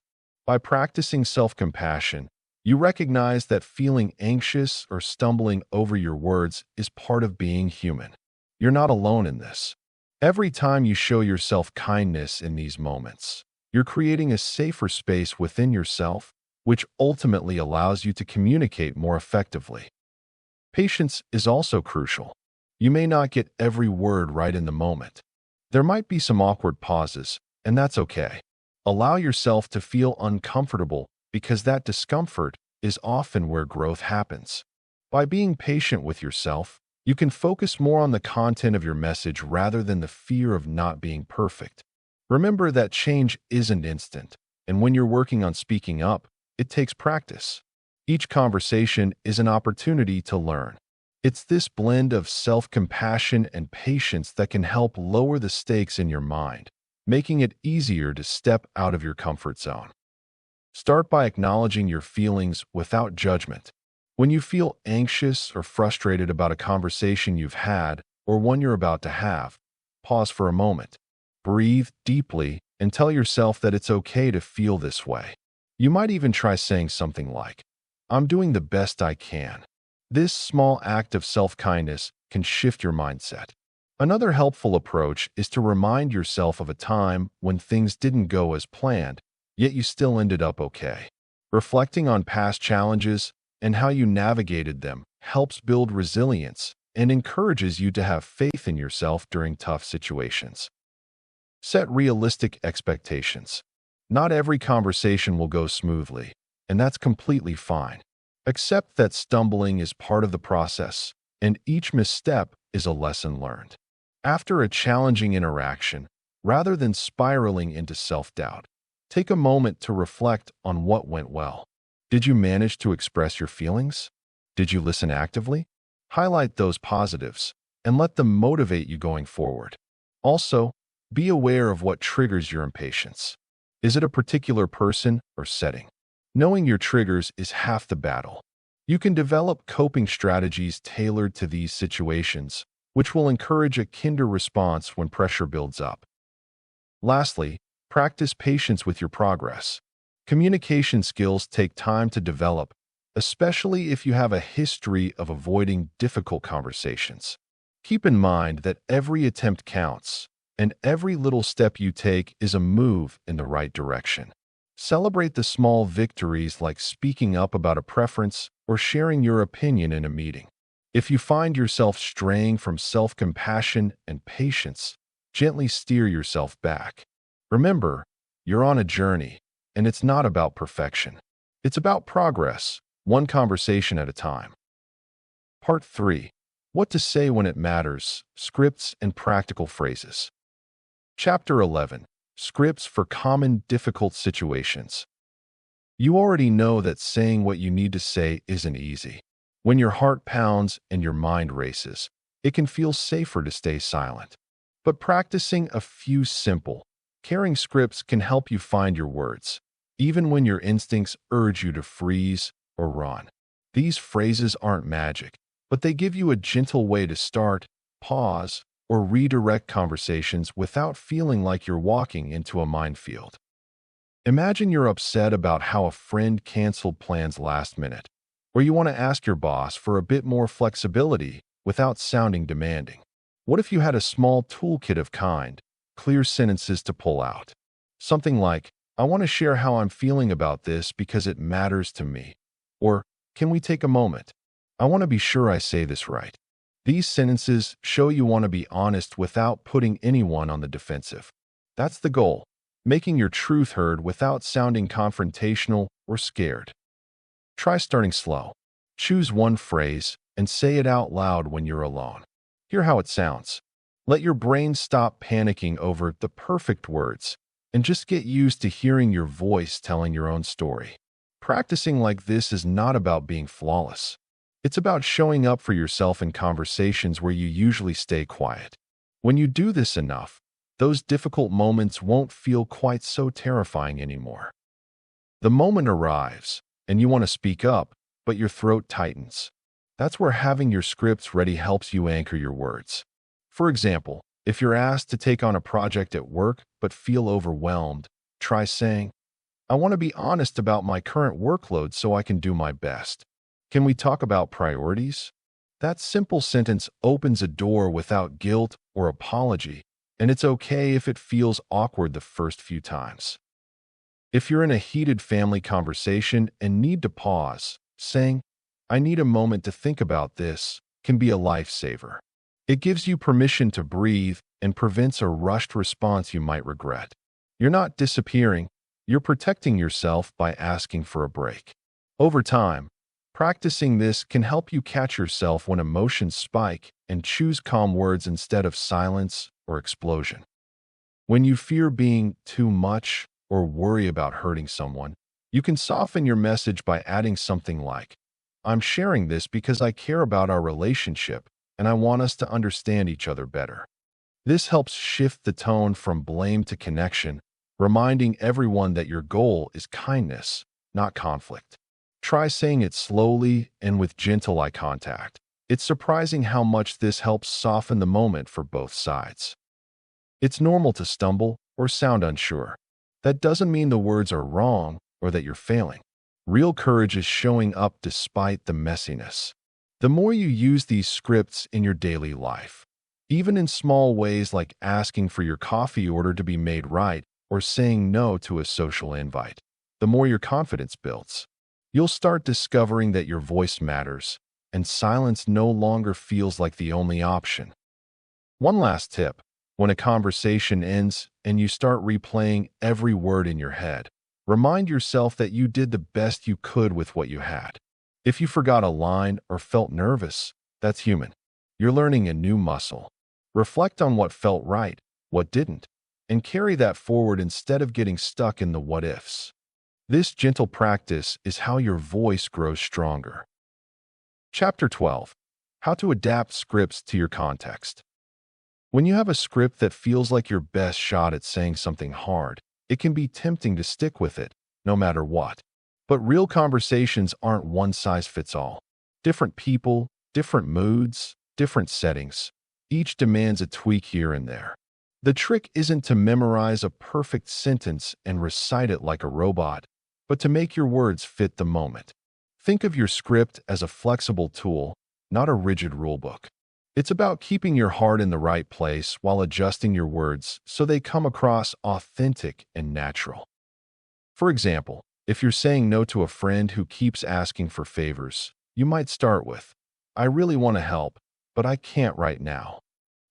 By practicing self-compassion, you recognize that feeling anxious or stumbling over your words is part of being human. You're not alone in this. Every time you show yourself kindness in these moments, you're creating a safer space within yourself, which ultimately allows you to communicate more effectively. Patience is also crucial. You may not get every word right in the moment. There might be some awkward pauses, and that's okay. Allow yourself to feel uncomfortable because that discomfort is often where growth happens. By being patient with yourself, you can focus more on the content of your message rather than the fear of not being perfect. Remember that change isn't instant, and when you're working on speaking up, it takes practice. Each conversation is an opportunity to learn. It's this blend of self-compassion and patience that can help lower the stakes in your mind, making it easier to step out of your comfort zone. Start by acknowledging your feelings without judgment. When you feel anxious or frustrated about a conversation you've had or one you're about to have, pause for a moment. Breathe deeply and tell yourself that it's okay to feel this way. You might even try saying something like, "I'm doing the best I can." This small act of self-kindness can shift your mindset. Another helpful approach is to remind yourself of a time when things didn't go as planned, yet you still ended up okay. Reflecting on past challenges and how you navigated them helps build resilience and encourages you to have faith in yourself during tough situations. Set realistic expectations. Not every conversation will go smoothly, and that's completely fine. Accept that stumbling is part of the process, and each misstep is a lesson learned. After a challenging interaction, rather than spiraling into self-doubt, take a moment to reflect on what went well. Did you manage to express your feelings? Did you listen actively? Highlight those positives and let them motivate you going forward. Also, be aware of what triggers your impatience. Is it a particular person or setting? Knowing your triggers is half the battle. You can develop coping strategies tailored to these situations, which will encourage a kinder response when pressure builds up. Lastly, practice patience with your progress. Communication skills take time to develop, especially if you have a history of avoiding difficult conversations. Keep in mind that every attempt counts, and every little step you take is a move in the right direction. Celebrate the small victories like speaking up about a preference or sharing your opinion in a meeting. If you find yourself straying from self-compassion and patience, gently steer yourself back. Remember, you're on a journey, and it's not about perfection. It's about progress, one conversation at a time. Part 3. What to say when it matters, scripts and practical phrases. Chapter 11. Scripts for common difficult situations. You already know that saying what you need to say isn't easy. When your heart pounds and your mind races, it can feel safer to stay silent. But practicing a few simple, caring scripts can help you find your words, even when your instincts urge you to freeze or run. These phrases aren't magic, but they give you a gentle way to start, pause, or redirect conversations without feeling like you're walking into a minefield. Imagine you're upset about how a friend canceled plans last minute, or you want to ask your boss for a bit more flexibility without sounding demanding. What if you had a small toolkit of kind, clear sentences to pull out? Something like, "I want to share how I'm feeling about this because it matters to me," or, "Can we take a moment? I want to be sure I say this right." These sentences show you want to be honest without putting anyone on the defensive. That's the goal, making your truth heard without sounding confrontational or scared. Try starting slow. Choose one phrase and say it out loud when you're alone. Hear how it sounds. Let your brain stop panicking over the perfect words and just get used to hearing your voice telling your own story. Practicing like this is not about being flawless. It's about showing up for yourself in conversations where you usually stay quiet. When you do this enough, those difficult moments won't feel quite so terrifying anymore. The moment arrives, and you want to speak up, but your throat tightens. That's where having your scripts ready helps you anchor your words. For example, if you're asked to take on a project at work but feel overwhelmed, try saying, I want to be honest about my current workload so I can do my best. Can we talk about priorities? That simple sentence opens a door without guilt or apology, and it's okay if it feels awkward the first few times. If you're in a heated family conversation and need to pause, saying, "I need a moment to think about this," can be a lifesaver. It gives you permission to breathe and prevents a rushed response you might regret. You're not disappearing, you're protecting yourself by asking for a break. Over time, practicing this can help you catch yourself when emotions spike and choose calm words instead of silence or explosion. When you fear being too much or worry about hurting someone, you can soften your message by adding something like, "I'm sharing this because I care about our relationship and I want us to understand each other better." This helps shift the tone from blame to connection, reminding everyone that your goal is kindness, not conflict. Try saying it slowly and with gentle eye contact. It's surprising how much this helps soften the moment for both sides. It's normal to stumble or sound unsure. That doesn't mean the words are wrong or that you're failing. Real courage is showing up despite the messiness. The more you use these scripts in your daily life, even in small ways like asking for your coffee order to be made right or saying no to a social invite, the more your confidence builds. You'll start discovering that your voice matters, and silence no longer feels like the only option. One last tip: when a conversation ends and you start replaying every word in your head, remind yourself that you did the best you could with what you had. If you forgot a line or felt nervous, that's human. You're learning a new muscle. Reflect on what felt right, what didn't, and carry that forward instead of getting stuck in the what-ifs. This gentle practice is how your voice grows stronger. Chapter 12. How to adapt scripts to your context. When you have a script that feels like your best shot at saying something hard, it can be tempting to stick with it, no matter what. But real conversations aren't one size fits all. Different people, different moods, different settings. Each demands a tweak here and there. The trick isn't to memorize a perfect sentence and recite it like a robot, but to make your words fit the moment. Think of your script as a flexible tool, not a rigid rulebook. It's about keeping your heart in the right place while adjusting your words so they come across authentic and natural. For example, if you're saying no to a friend who keeps asking for favors, you might start with, "I really want to help, but I can't right now."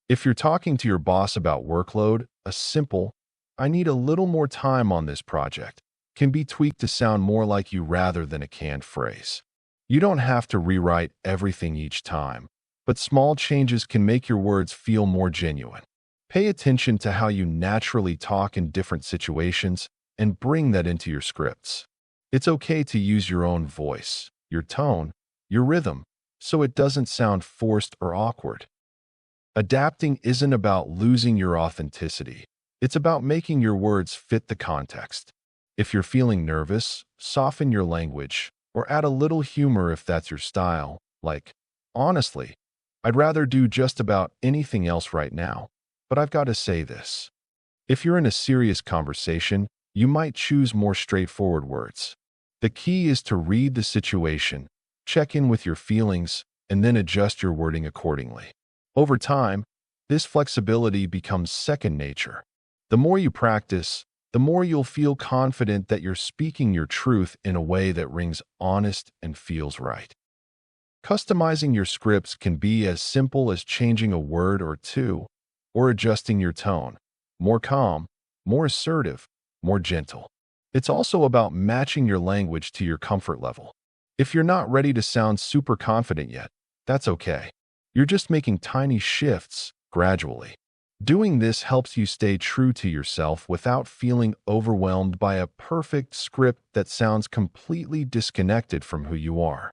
If you're talking to your boss about workload, a simple, "I need a little more time on this project," can be tweaked to sound more like you rather than a canned phrase. You don't have to rewrite everything each time, but small changes can make your words feel more genuine. Pay attention to how you naturally talk in different situations and bring that into your scripts. It's okay to use your own voice, your tone, your rhythm, so it doesn't sound forced or awkward. Adapting isn't about losing your authenticity. It's about making your words fit the context. If you're feeling nervous, soften your language or add a little humor if that's your style, like, "Honestly, I'd rather do just about anything else right now, but I've got to say this." If you're in a serious conversation, you might choose more straightforward words. The key is to read the situation, check in with your feelings, and then adjust your wording accordingly. Over time, this flexibility becomes second nature. The more you practice, the more you'll feel confident that you're speaking your truth in a way that rings honest and feels right. Customizing your scripts can be as simple as changing a word or two, or adjusting your tone. More calm, more assertive, more gentle. It's also about matching your language to your comfort level. If you're not ready to sound super confident yet, that's okay. You're just making tiny shifts gradually. Doing this helps you stay true to yourself without feeling overwhelmed by a perfect script that sounds completely disconnected from who you are.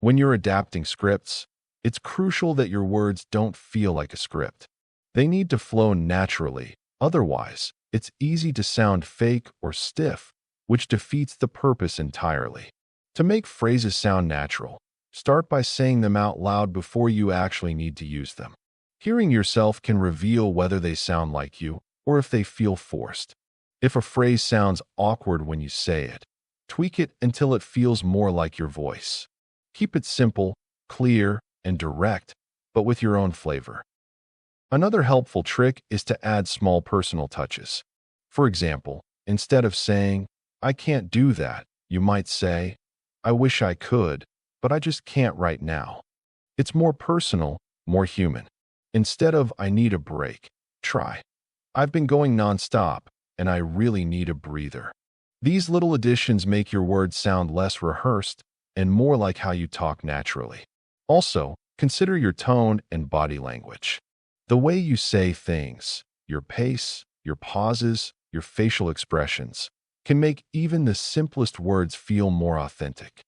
When you're adapting scripts, it's crucial that your words don't feel like a script. They need to flow naturally. Otherwise, it's easy to sound fake or stiff, which defeats the purpose entirely. To make phrases sound natural, start by saying them out loud before you actually need to use them. Hearing yourself can reveal whether they sound like you or if they feel forced. If a phrase sounds awkward when you say it, tweak it until it feels more like your voice. Keep it simple, clear, and direct, but with your own flavor. Another helpful trick is to add small personal touches. For example, instead of saying, "I can't do that," you might say, "I wish I could, but I just can't right now." It's more personal, more human. Instead of, "I need a break," try, "I've been going nonstop, and I really need a breather." These little additions make your words sound less rehearsed and more like how you talk naturally. Also, consider your tone and body language. The way you say things, your pace, your pauses, your facial expressions, can make even the simplest words feel more authentic.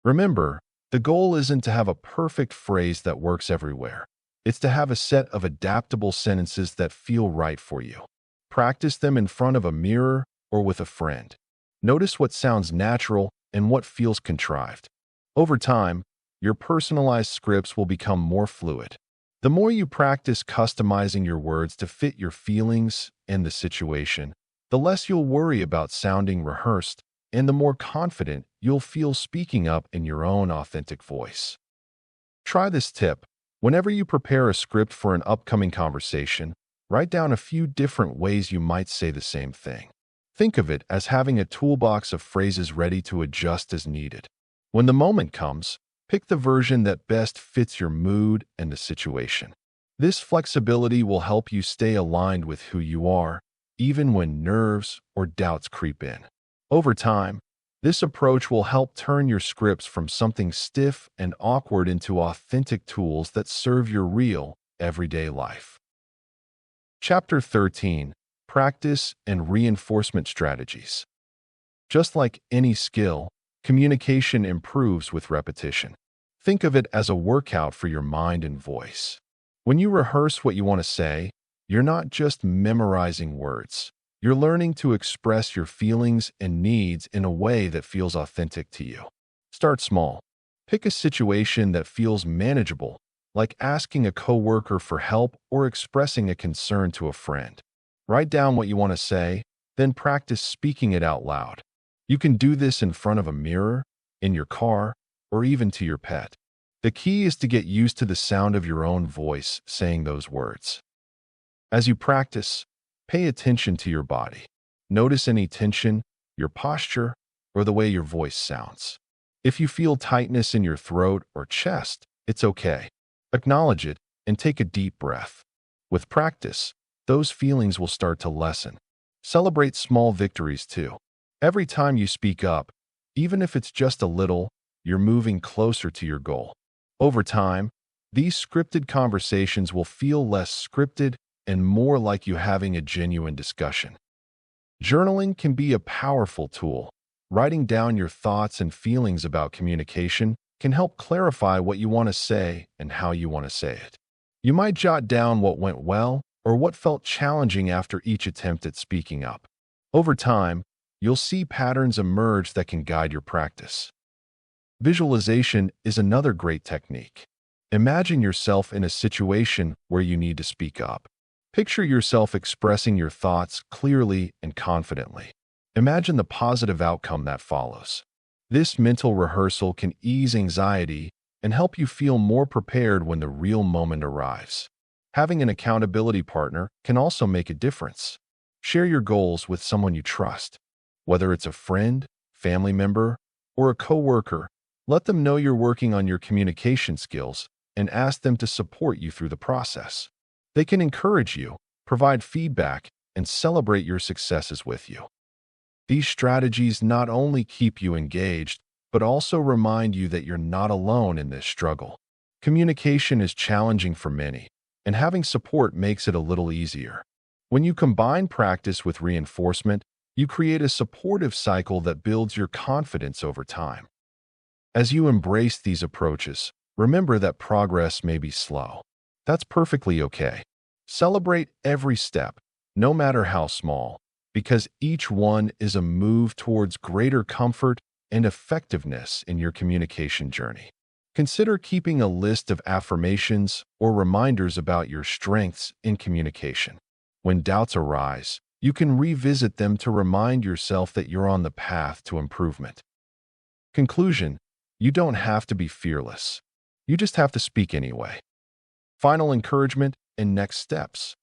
Remember, the goal isn't to have a perfect phrase that works everywhere. It's to have a set of adaptable sentences that feel right for you. Practice them in front of a mirror or with a friend. Notice what sounds natural and what feels contrived. Over time, your personalized scripts will become more fluid. The more you practice customizing your words to fit your feelings and the situation, the less you'll worry about sounding rehearsed and the more confident you'll feel speaking up in your own authentic voice. Try this tip. Whenever you prepare a script for an upcoming conversation, write down a few different ways you might say the same thing. Think of it as having a toolbox of phrases ready to adjust as needed. When the moment comes, pick the version that best fits your mood and the situation. This flexibility will help you stay aligned with who you are, even when nerves or doubts creep in. Over time, this approach will help turn your scripts from something stiff and awkward into authentic tools that serve your real, everyday life. Chapter 13: Practice and Reinforcement Strategies. Just like any skill, communication improves with repetition. Think of it as a workout for your mind and voice. When you rehearse what you want to say, you're not just memorizing words. You're learning to express your feelings and needs in a way that feels authentic to you. Start small. Pick a situation that feels manageable, like asking a coworker for help or expressing a concern to a friend. Write down what you want to say, then practice speaking it out loud. You can do this in front of a mirror, in your car, or even to your pet. The key is to get used to the sound of your own voice saying those words. As you practice, pay attention to your body. Notice any tension, your posture, or the way your voice sounds. If you feel tightness in your throat or chest, it's okay. Acknowledge it and take a deep breath. With practice, those feelings will start to lessen. Celebrate small victories too. Every time you speak up, even if it's just a little, you're moving closer to your goal. Over time, these scripted conversations will feel less scripted and more like you having a genuine discussion. Journaling can be a powerful tool. Writing down your thoughts and feelings about communication can help clarify what you want to say and how you want to say it. You might jot down what went well or what felt challenging after each attempt at speaking up. Over time, you'll see patterns emerge that can guide your practice. Visualization is another great technique. Imagine yourself in a situation where you need to speak up. Picture yourself expressing your thoughts clearly and confidently. Imagine the positive outcome that follows. This mental rehearsal can ease anxiety and help you feel more prepared when the real moment arrives. Having an accountability partner can also make a difference. Share your goals with someone you trust. Whether it's a friend, family member, or a coworker, let them know you're working on your communication skills and ask them to support you through the process. They can encourage you, provide feedback, and celebrate your successes with you. These strategies not only keep you engaged, but also remind you that you're not alone in this struggle. Communication is challenging for many, and having support makes it a little easier. When you combine practice with reinforcement, you create a supportive cycle that builds your confidence over time. As you embrace these approaches, remember that progress may be slow. That's perfectly okay. Celebrate every step, no matter how small, because each one is a move towards greater comfort and effectiveness in your communication journey. Consider keeping a list of affirmations or reminders about your strengths in communication. When doubts arise, You can revisit them to remind yourself that you're on the path to improvement. Conclusion: you don't have to be fearless. You just have to speak anyway. Final encouragement and next steps.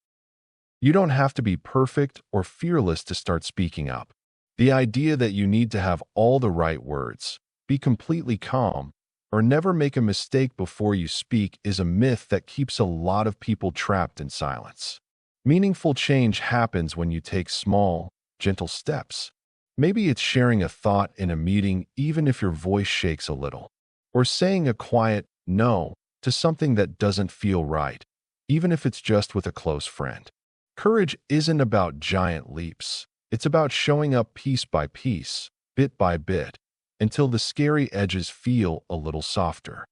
You don't have to be perfect or fearless to start speaking up. The idea that you need to have all the right words, be completely calm, or never make a mistake before you speak is a myth that keeps a lot of people trapped in silence. Meaningful change happens when you take small, gentle steps. Maybe it's sharing a thought in a meeting even if your voice shakes a little, or saying a quiet no to something that doesn't feel right, even if it's just with a close friend. Courage isn't about giant leaps. It's about showing up piece by piece, bit by bit, until the scary edges feel a little softer.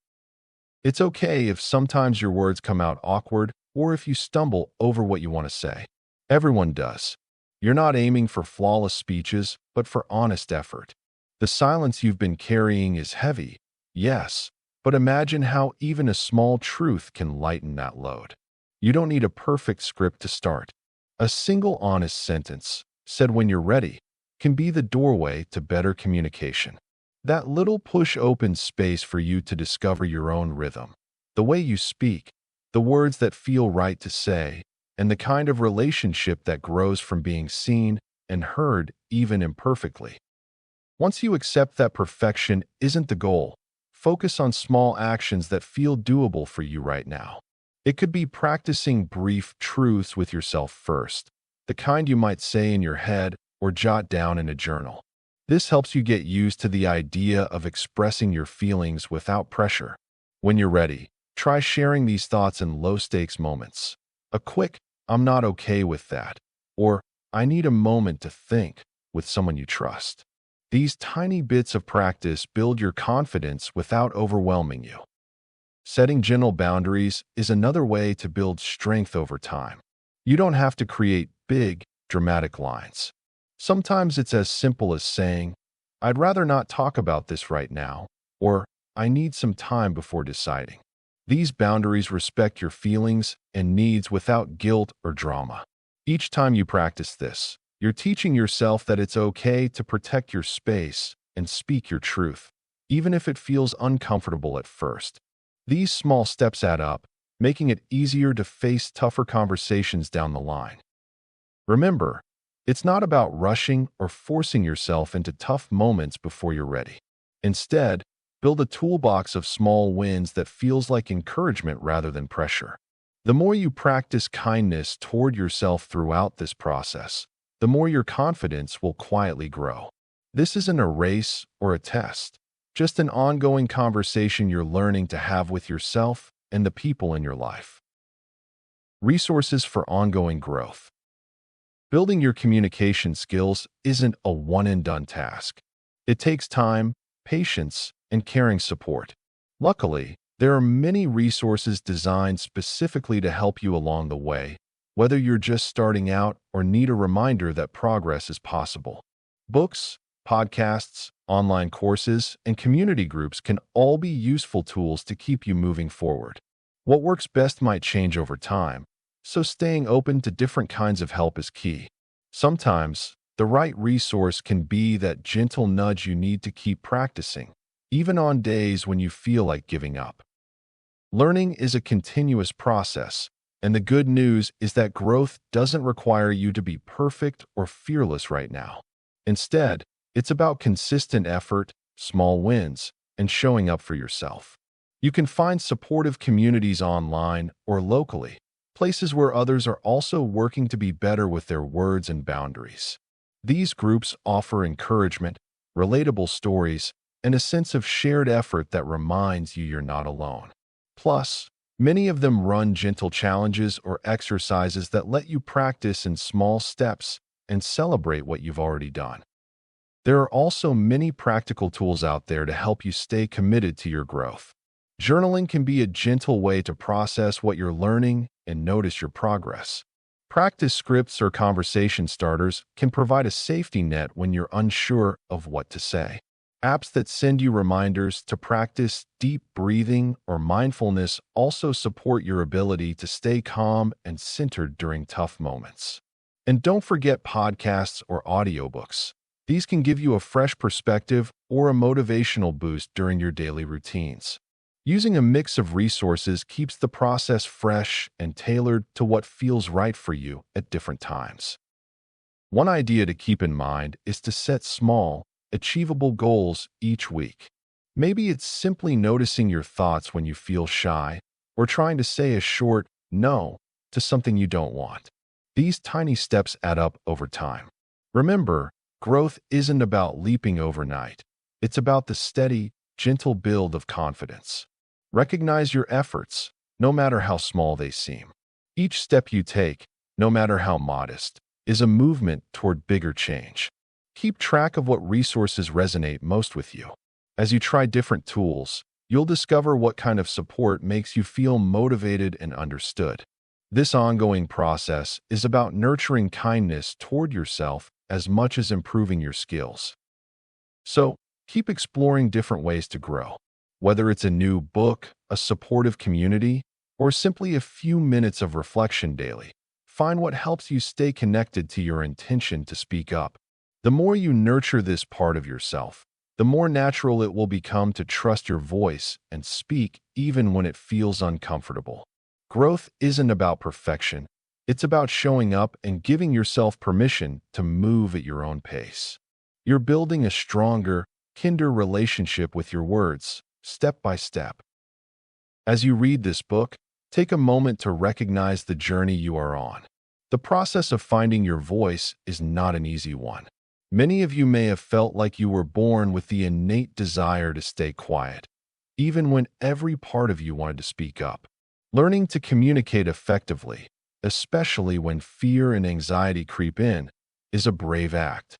It's okay if sometimes your words come out awkward or if you stumble over what you want to say. Everyone does. You're not aiming for flawless speeches, but for honest effort. The silence you've been carrying is heavy, yes, but imagine how even a small truth can lighten that load. You don't need a perfect script to start. A single honest sentence, said when you're ready, can be the doorway to better communication. That little push opens space for you to discover your own rhythm, the way you speak, the words that feel right to say, and the kind of relationship that grows from being seen and heard even imperfectly. Once you accept that perfection isn't the goal, focus on small actions that feel doable for you right now. It could be practicing brief truths with yourself first, the kind you might say in your head or jot down in a journal. This helps you get used to the idea of expressing your feelings without pressure. When you're ready, try sharing these thoughts in low-stakes moments. A quick, "I'm not okay with that," or "I need a moment to think," with someone you trust. These tiny bits of practice build your confidence without overwhelming you. Setting gentle boundaries is another way to build strength over time. You don't have to create big, dramatic lines. Sometimes it's as simple as saying, "I'd rather not talk about this right now," or "I need some time before deciding." These boundaries respect your feelings and needs without guilt or drama. Each time you practice this, you're teaching yourself that it's okay to protect your space and speak your truth, even if it feels uncomfortable at first. These small steps add up, making it easier to face tougher conversations down the line. Remember, it's not about rushing or forcing yourself into tough moments before you're ready. Instead, build a toolbox of small wins that feels like encouragement rather than pressure. The more you practice kindness toward yourself throughout this process, the more your confidence will quietly grow. This isn't a race or a test, just an ongoing conversation you're learning to have with yourself and the people in your life. Resources for ongoing growth. Building your communication skills isn't a one-and-done task. It takes time, patience, and caring support. Luckily, there are many resources designed specifically to help you along the way, whether you're just starting out or need a reminder that progress is possible. Books, podcasts, online courses, and community groups can all be useful tools to keep you moving forward. What works best might change over time, so staying open to different kinds of help is key. Sometimes, the right resource can be that gentle nudge you need to keep practicing, even on days when you feel like giving up. Learning is a continuous process, and the good news is that growth doesn't require you to be perfect or fearless right now. Instead, it's about consistent effort, small wins, and showing up for yourself. You can find supportive communities online or locally, places where others are also working to be better with their words and boundaries. These groups offer encouragement, relatable stories, and a sense of shared effort that reminds you you're not alone. Plus, many of them run gentle challenges or exercises that let you practice in small steps and celebrate what you've already done. There are also many practical tools out there to help you stay committed to your growth. Journaling can be a gentle way to process what you're learning and notice your progress. Practice scripts or conversation starters can provide a safety net when you're unsure of what to say. Apps that send you reminders to practice deep breathing or mindfulness also support your ability to stay calm and centered during tough moments. And don't forget podcasts or audiobooks. These can give you a fresh perspective or a motivational boost during your daily routines. Using a mix of resources keeps the process fresh and tailored to what feels right for you at different times. One idea to keep in mind is to set small, achievable goals each week. Maybe it's simply noticing your thoughts when you feel shy, or trying to say a short no to something you don't want. These tiny steps add up over time. Remember, growth isn't about leaping overnight. It's about the steady, gentle build of confidence. Recognize your efforts, no matter how small they seem. Each step you take, no matter how modest, is a movement toward bigger change. Keep track of what resources resonate most with you. As you try different tools, you'll discover what kind of support makes you feel motivated and understood. This ongoing process is about nurturing kindness toward yourself as much as improving your skills. So, keep exploring different ways to grow. Whether it's a new book, a supportive community, or simply a few minutes of reflection daily, find what helps you stay connected to your intention to speak up. The more you nurture this part of yourself, the more natural it will become to trust your voice and speak even when it feels uncomfortable. Growth isn't about perfection. It's about showing up and giving yourself permission to move at your own pace. You're building a stronger, kinder relationship with your words, step by step. As you read this book, take a moment to recognize the journey you are on. The process of finding your voice is not an easy one. Many of you may have felt like you were born with the innate desire to stay quiet, even when every part of you wanted to speak up. Learning to communicate effectively, especially when fear and anxiety creep in, is a brave act.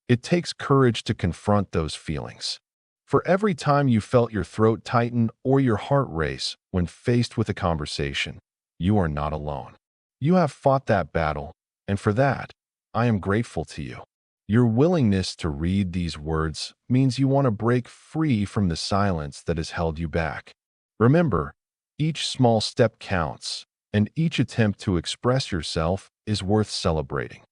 It takes courage to confront those feelings. For every time you felt your throat tighten or your heart race when faced with a conversation, you are not alone. You have fought that battle, and for that, I am grateful to you. Your willingness to read these words means you want to break free from the silence that has held you back. Remember, each small step counts, and each attempt to express yourself is worth celebrating.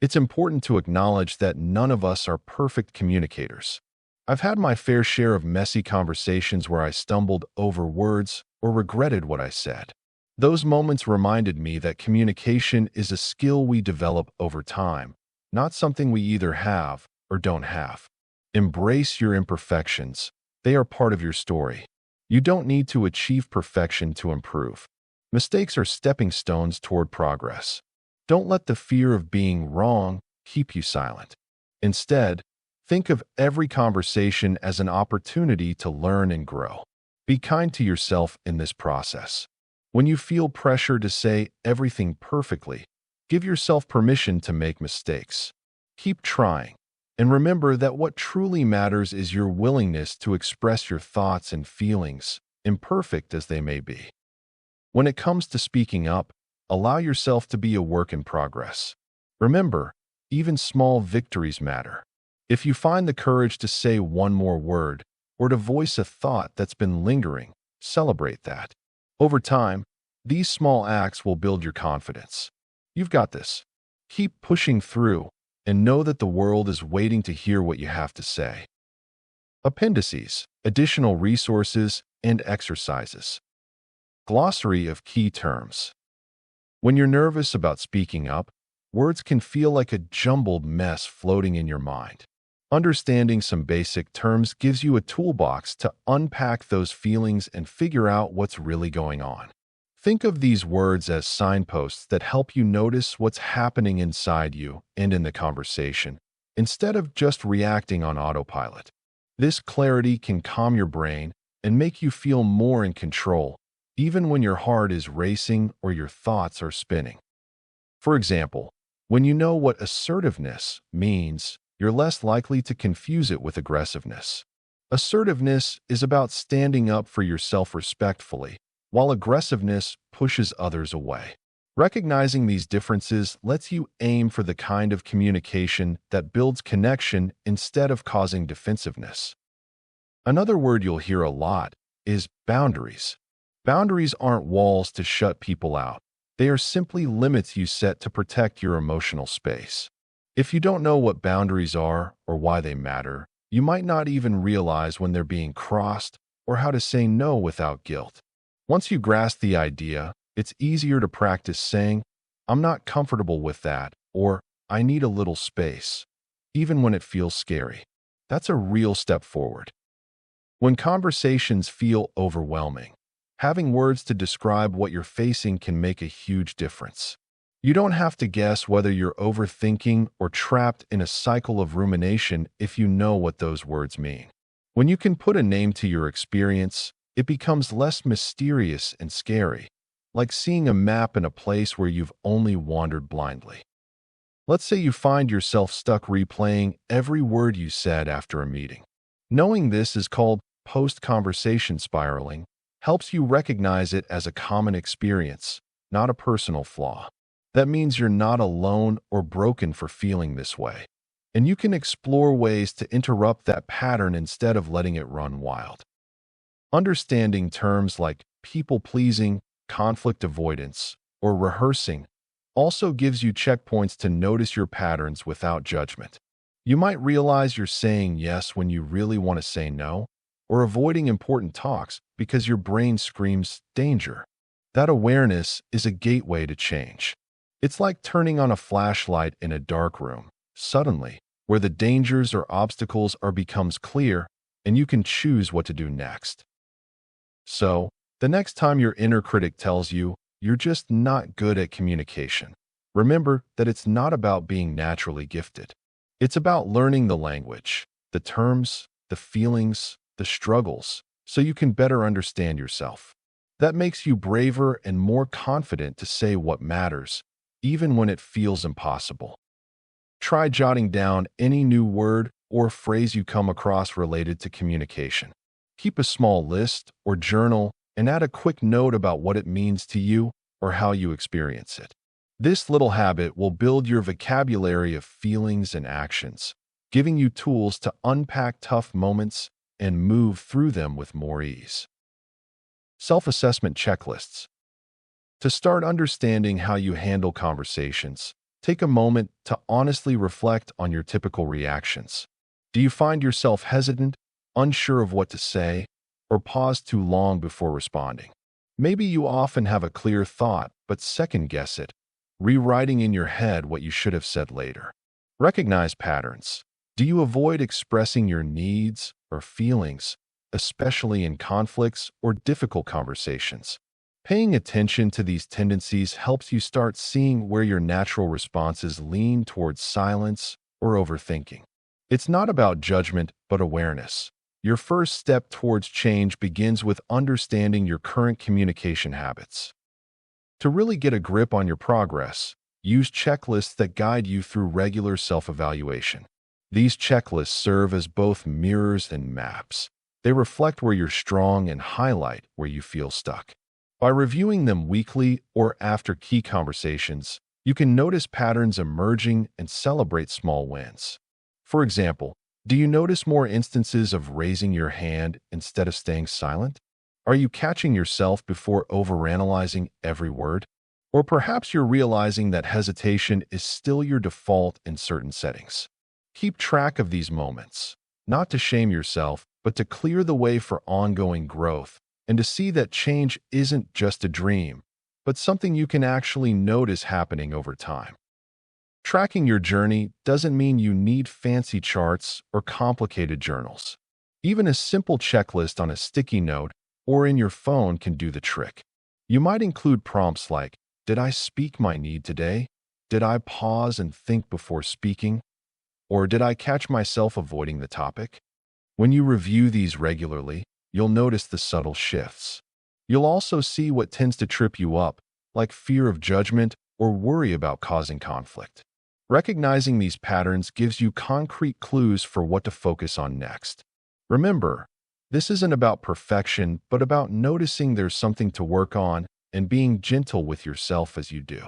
It's important to acknowledge that none of us are perfect communicators. I've had my fair share of messy conversations where I stumbled over words or regretted what I said. Those moments reminded me that communication is a skill we develop over time, not something we either have or don't have. Embrace your imperfections. They are part of your story. You don't need to achieve perfection to improve. Mistakes are stepping stones toward progress. Don't let the fear of being wrong keep you silent. Instead, think of every conversation as an opportunity to learn and grow. Be kind to yourself in this process. When you feel pressure to say everything perfectly, give yourself permission to make mistakes. Keep trying, and remember that what truly matters is your willingness to express your thoughts and feelings, imperfect as they may be. When it comes to speaking up, allow yourself to be a work in progress. Remember, even small victories matter. If you find the courage to say one more word or to voice a thought that's been lingering, celebrate that. Over time, these small acts will build your confidence. You've got this. Keep pushing through and know that the world is waiting to hear what you have to say. Appendices, additional resources, and exercises. Glossary of key terms. When you're nervous about speaking up, words can feel like a jumbled mess floating in your mind. Understanding some basic terms gives you a toolbox to unpack those feelings and figure out what's really going on. Think of these words as signposts that help you notice what's happening inside you and in the conversation, instead of just reacting on autopilot. This clarity can calm your brain and make you feel more in control, even when your heart is racing or your thoughts are spinning. For example, when you know what assertiveness means, you're less likely to confuse it with aggressiveness. Assertiveness is about standing up for yourself respectfully, while aggressiveness pushes others away. Recognizing these differences lets you aim for the kind of communication that builds connection instead of causing defensiveness. Another word you'll hear a lot is boundaries. Boundaries aren't walls to shut people out. They are simply limits you set to protect your emotional space. If you don't know what boundaries are or why they matter, you might not even realize when they're being crossed or how to say no without guilt. Once you grasp the idea, it's easier to practice saying, "I'm not comfortable with that," or "I need a little space," even when it feels scary. That's a real step forward. When conversations feel overwhelming, having words to describe what you're facing can make a huge difference. You don't have to guess whether you're overthinking or trapped in a cycle of rumination if you know what those words mean. When you can put a name to your experience, it becomes less mysterious and scary, like seeing a map in a place where you've only wandered blindly. Let's say you find yourself stuck replaying every word you said after a meeting. Knowing this is called post-conversation spiraling, helps you recognize it as a common experience, not a personal flaw. That means you're not alone or broken for feeling this way, and you can explore ways to interrupt that pattern instead of letting it run wild. Understanding terms like people-pleasing, conflict avoidance, or rehearsing also gives you checkpoints to notice your patterns without judgment. You might realize you're saying yes when you really want to say no, or avoiding important talks because your brain screams danger. That awareness is a gateway to change. It's like turning on a flashlight in a dark room. Suddenly, where the dangers or obstacles are becomes clear, and you can choose what to do next. So, the next time your inner critic tells you you're just not good at communication, remember that it's not about being naturally gifted. It's about learning the language, the terms, the feelings, the struggles, so you can better understand yourself. That makes you braver and more confident to say what matters, even when it feels impossible. Try jotting down any new word or phrase you come across related to communication. Keep a small list or journal and add a quick note about what it means to you or how you experience it. This little habit will build your vocabulary of feelings and actions, giving you tools to unpack tough moments and move through them with more ease. Self-assessment checklists. To start understanding how you handle conversations, take a moment to honestly reflect on your typical reactions. Do you find yourself hesitant, unsure of what to say, or pause too long before responding? Maybe you often have a clear thought, but second-guess it, rewriting in your head what you should have said later. Recognize patterns. Do you avoid expressing your needs or feelings, especially in conflicts or difficult conversations? Paying attention to these tendencies helps you start seeing where your natural responses lean towards silence or overthinking. It's not about judgment, but awareness. Your first step towards change begins with understanding your current communication habits. To really get a grip on your progress, use checklists that guide you through regular self-evaluation. These checklists serve as both mirrors and maps. They reflect where you're strong and highlight where you feel stuck. By reviewing them weekly or after key conversations, you can notice patterns emerging and celebrate small wins. For example, do you notice more instances of raising your hand instead of staying silent? Are you catching yourself before overanalyzing every word? Or perhaps you're realizing that hesitation is still your default in certain settings. Keep track of these moments, not to shame yourself, but to clear the way for ongoing growth and to see that change isn't just a dream, but something you can actually notice happening over time. Tracking your journey doesn't mean you need fancy charts or complicated journals. Even a simple checklist on a sticky note or in your phone can do the trick. You might include prompts like, "Did I speak my need today? Did I pause and think before speaking? Or did I catch myself avoiding the topic?" When you review these regularly, you'll notice the subtle shifts. You'll also see what tends to trip you up, like fear of judgment or worry about causing conflict. Recognizing these patterns gives you concrete clues for what to focus on next. Remember, this isn't about perfection, but about noticing there's something to work on and being gentle with yourself as you do.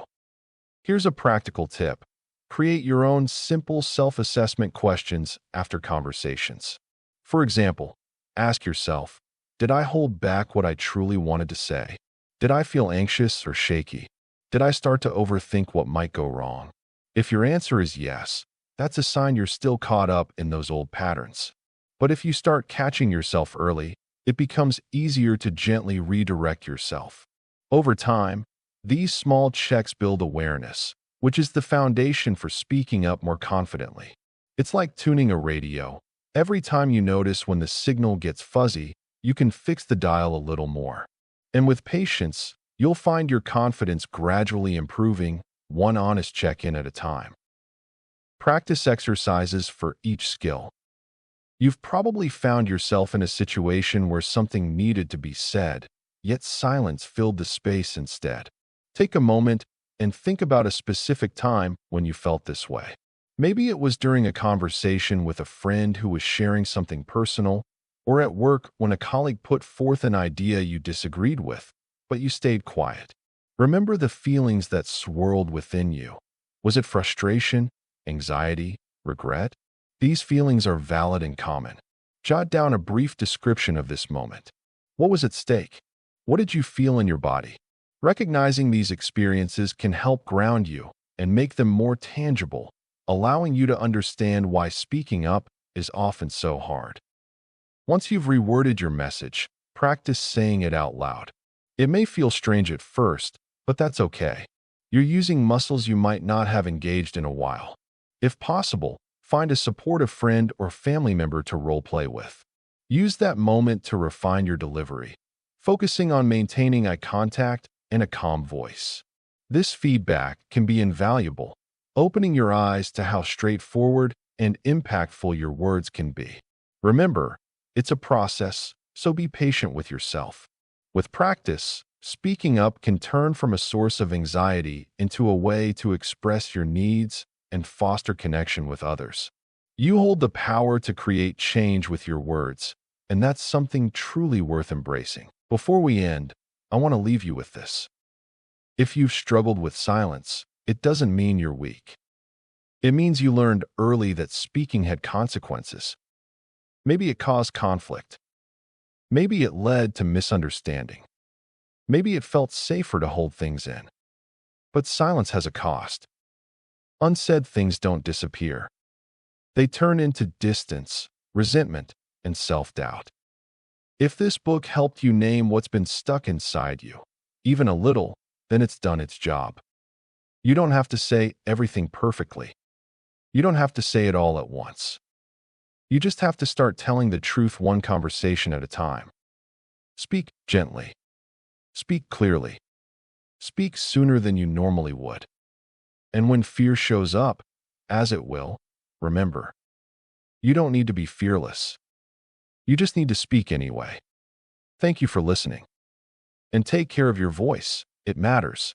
Here's a practical tip. Create your own simple self-assessment questions after conversations. For example, ask yourself, did I hold back what I truly wanted to say? Did I feel anxious or shaky? Did I start to overthink what might go wrong? If your answer is yes, that's a sign you're still caught up in those old patterns. But if you start catching yourself early, it becomes easier to gently redirect yourself. Over time, these small checks build awareness, which is the foundation for speaking up more confidently. It's like tuning a radio. Every time you notice when the signal gets fuzzy, you can fix the dial a little more. And with patience, you'll find your confidence gradually improving, one honest check-in at a time. Practice exercises for each skill. You've probably found yourself in a situation where something needed to be said, yet silence filled the space instead. Take a moment and think about a specific time when you felt this way. Maybe it was during a conversation with a friend who was sharing something personal, or at work when a colleague put forth an idea you disagreed with, but you stayed quiet. Remember the feelings that swirled within you. Was it frustration, anxiety, regret? These feelings are valid and common. Jot down a brief description of this moment. What was at stake? What did you feel in your body? Recognizing these experiences can help ground you and make them more tangible, allowing you to understand why speaking up is often so hard. Once you've reworded your message, practice saying it out loud. It may feel strange at first, but that's okay. You're using muscles you might not have engaged in a while. If possible, find a supportive friend or family member to role-play with. Use that moment to refine your delivery, focusing on maintaining eye contact and a calm voice. This feedback can be invaluable, opening your eyes to how straightforward and impactful your words can be. Remember, it's a process, so be patient with yourself. With practice, speaking up can turn from a source of anxiety into a way to express your needs and foster connection with others. You hold the power to create change with your words, and that's something truly worth embracing. Before we end, I want to leave you with this. If you've struggled with silence, it doesn't mean you're weak. It means you learned early that speaking had consequences. Maybe it caused conflict. Maybe it led to misunderstanding. Maybe it felt safer to hold things in. But silence has a cost. Unsaid things don't disappear. They turn into distance, resentment, and self-doubt. If this book helped you name what's been stuck inside you, even a little, then it's done its job. You don't have to say everything perfectly. You don't have to say it all at once. You just have to start telling the truth one conversation at a time. Speak gently. Speak clearly. Speak sooner than you normally would. And when fear shows up, as it will, remember, you don't need to be fearless. You just need to speak anyway. Thank you for listening. And take care of your voice. It matters.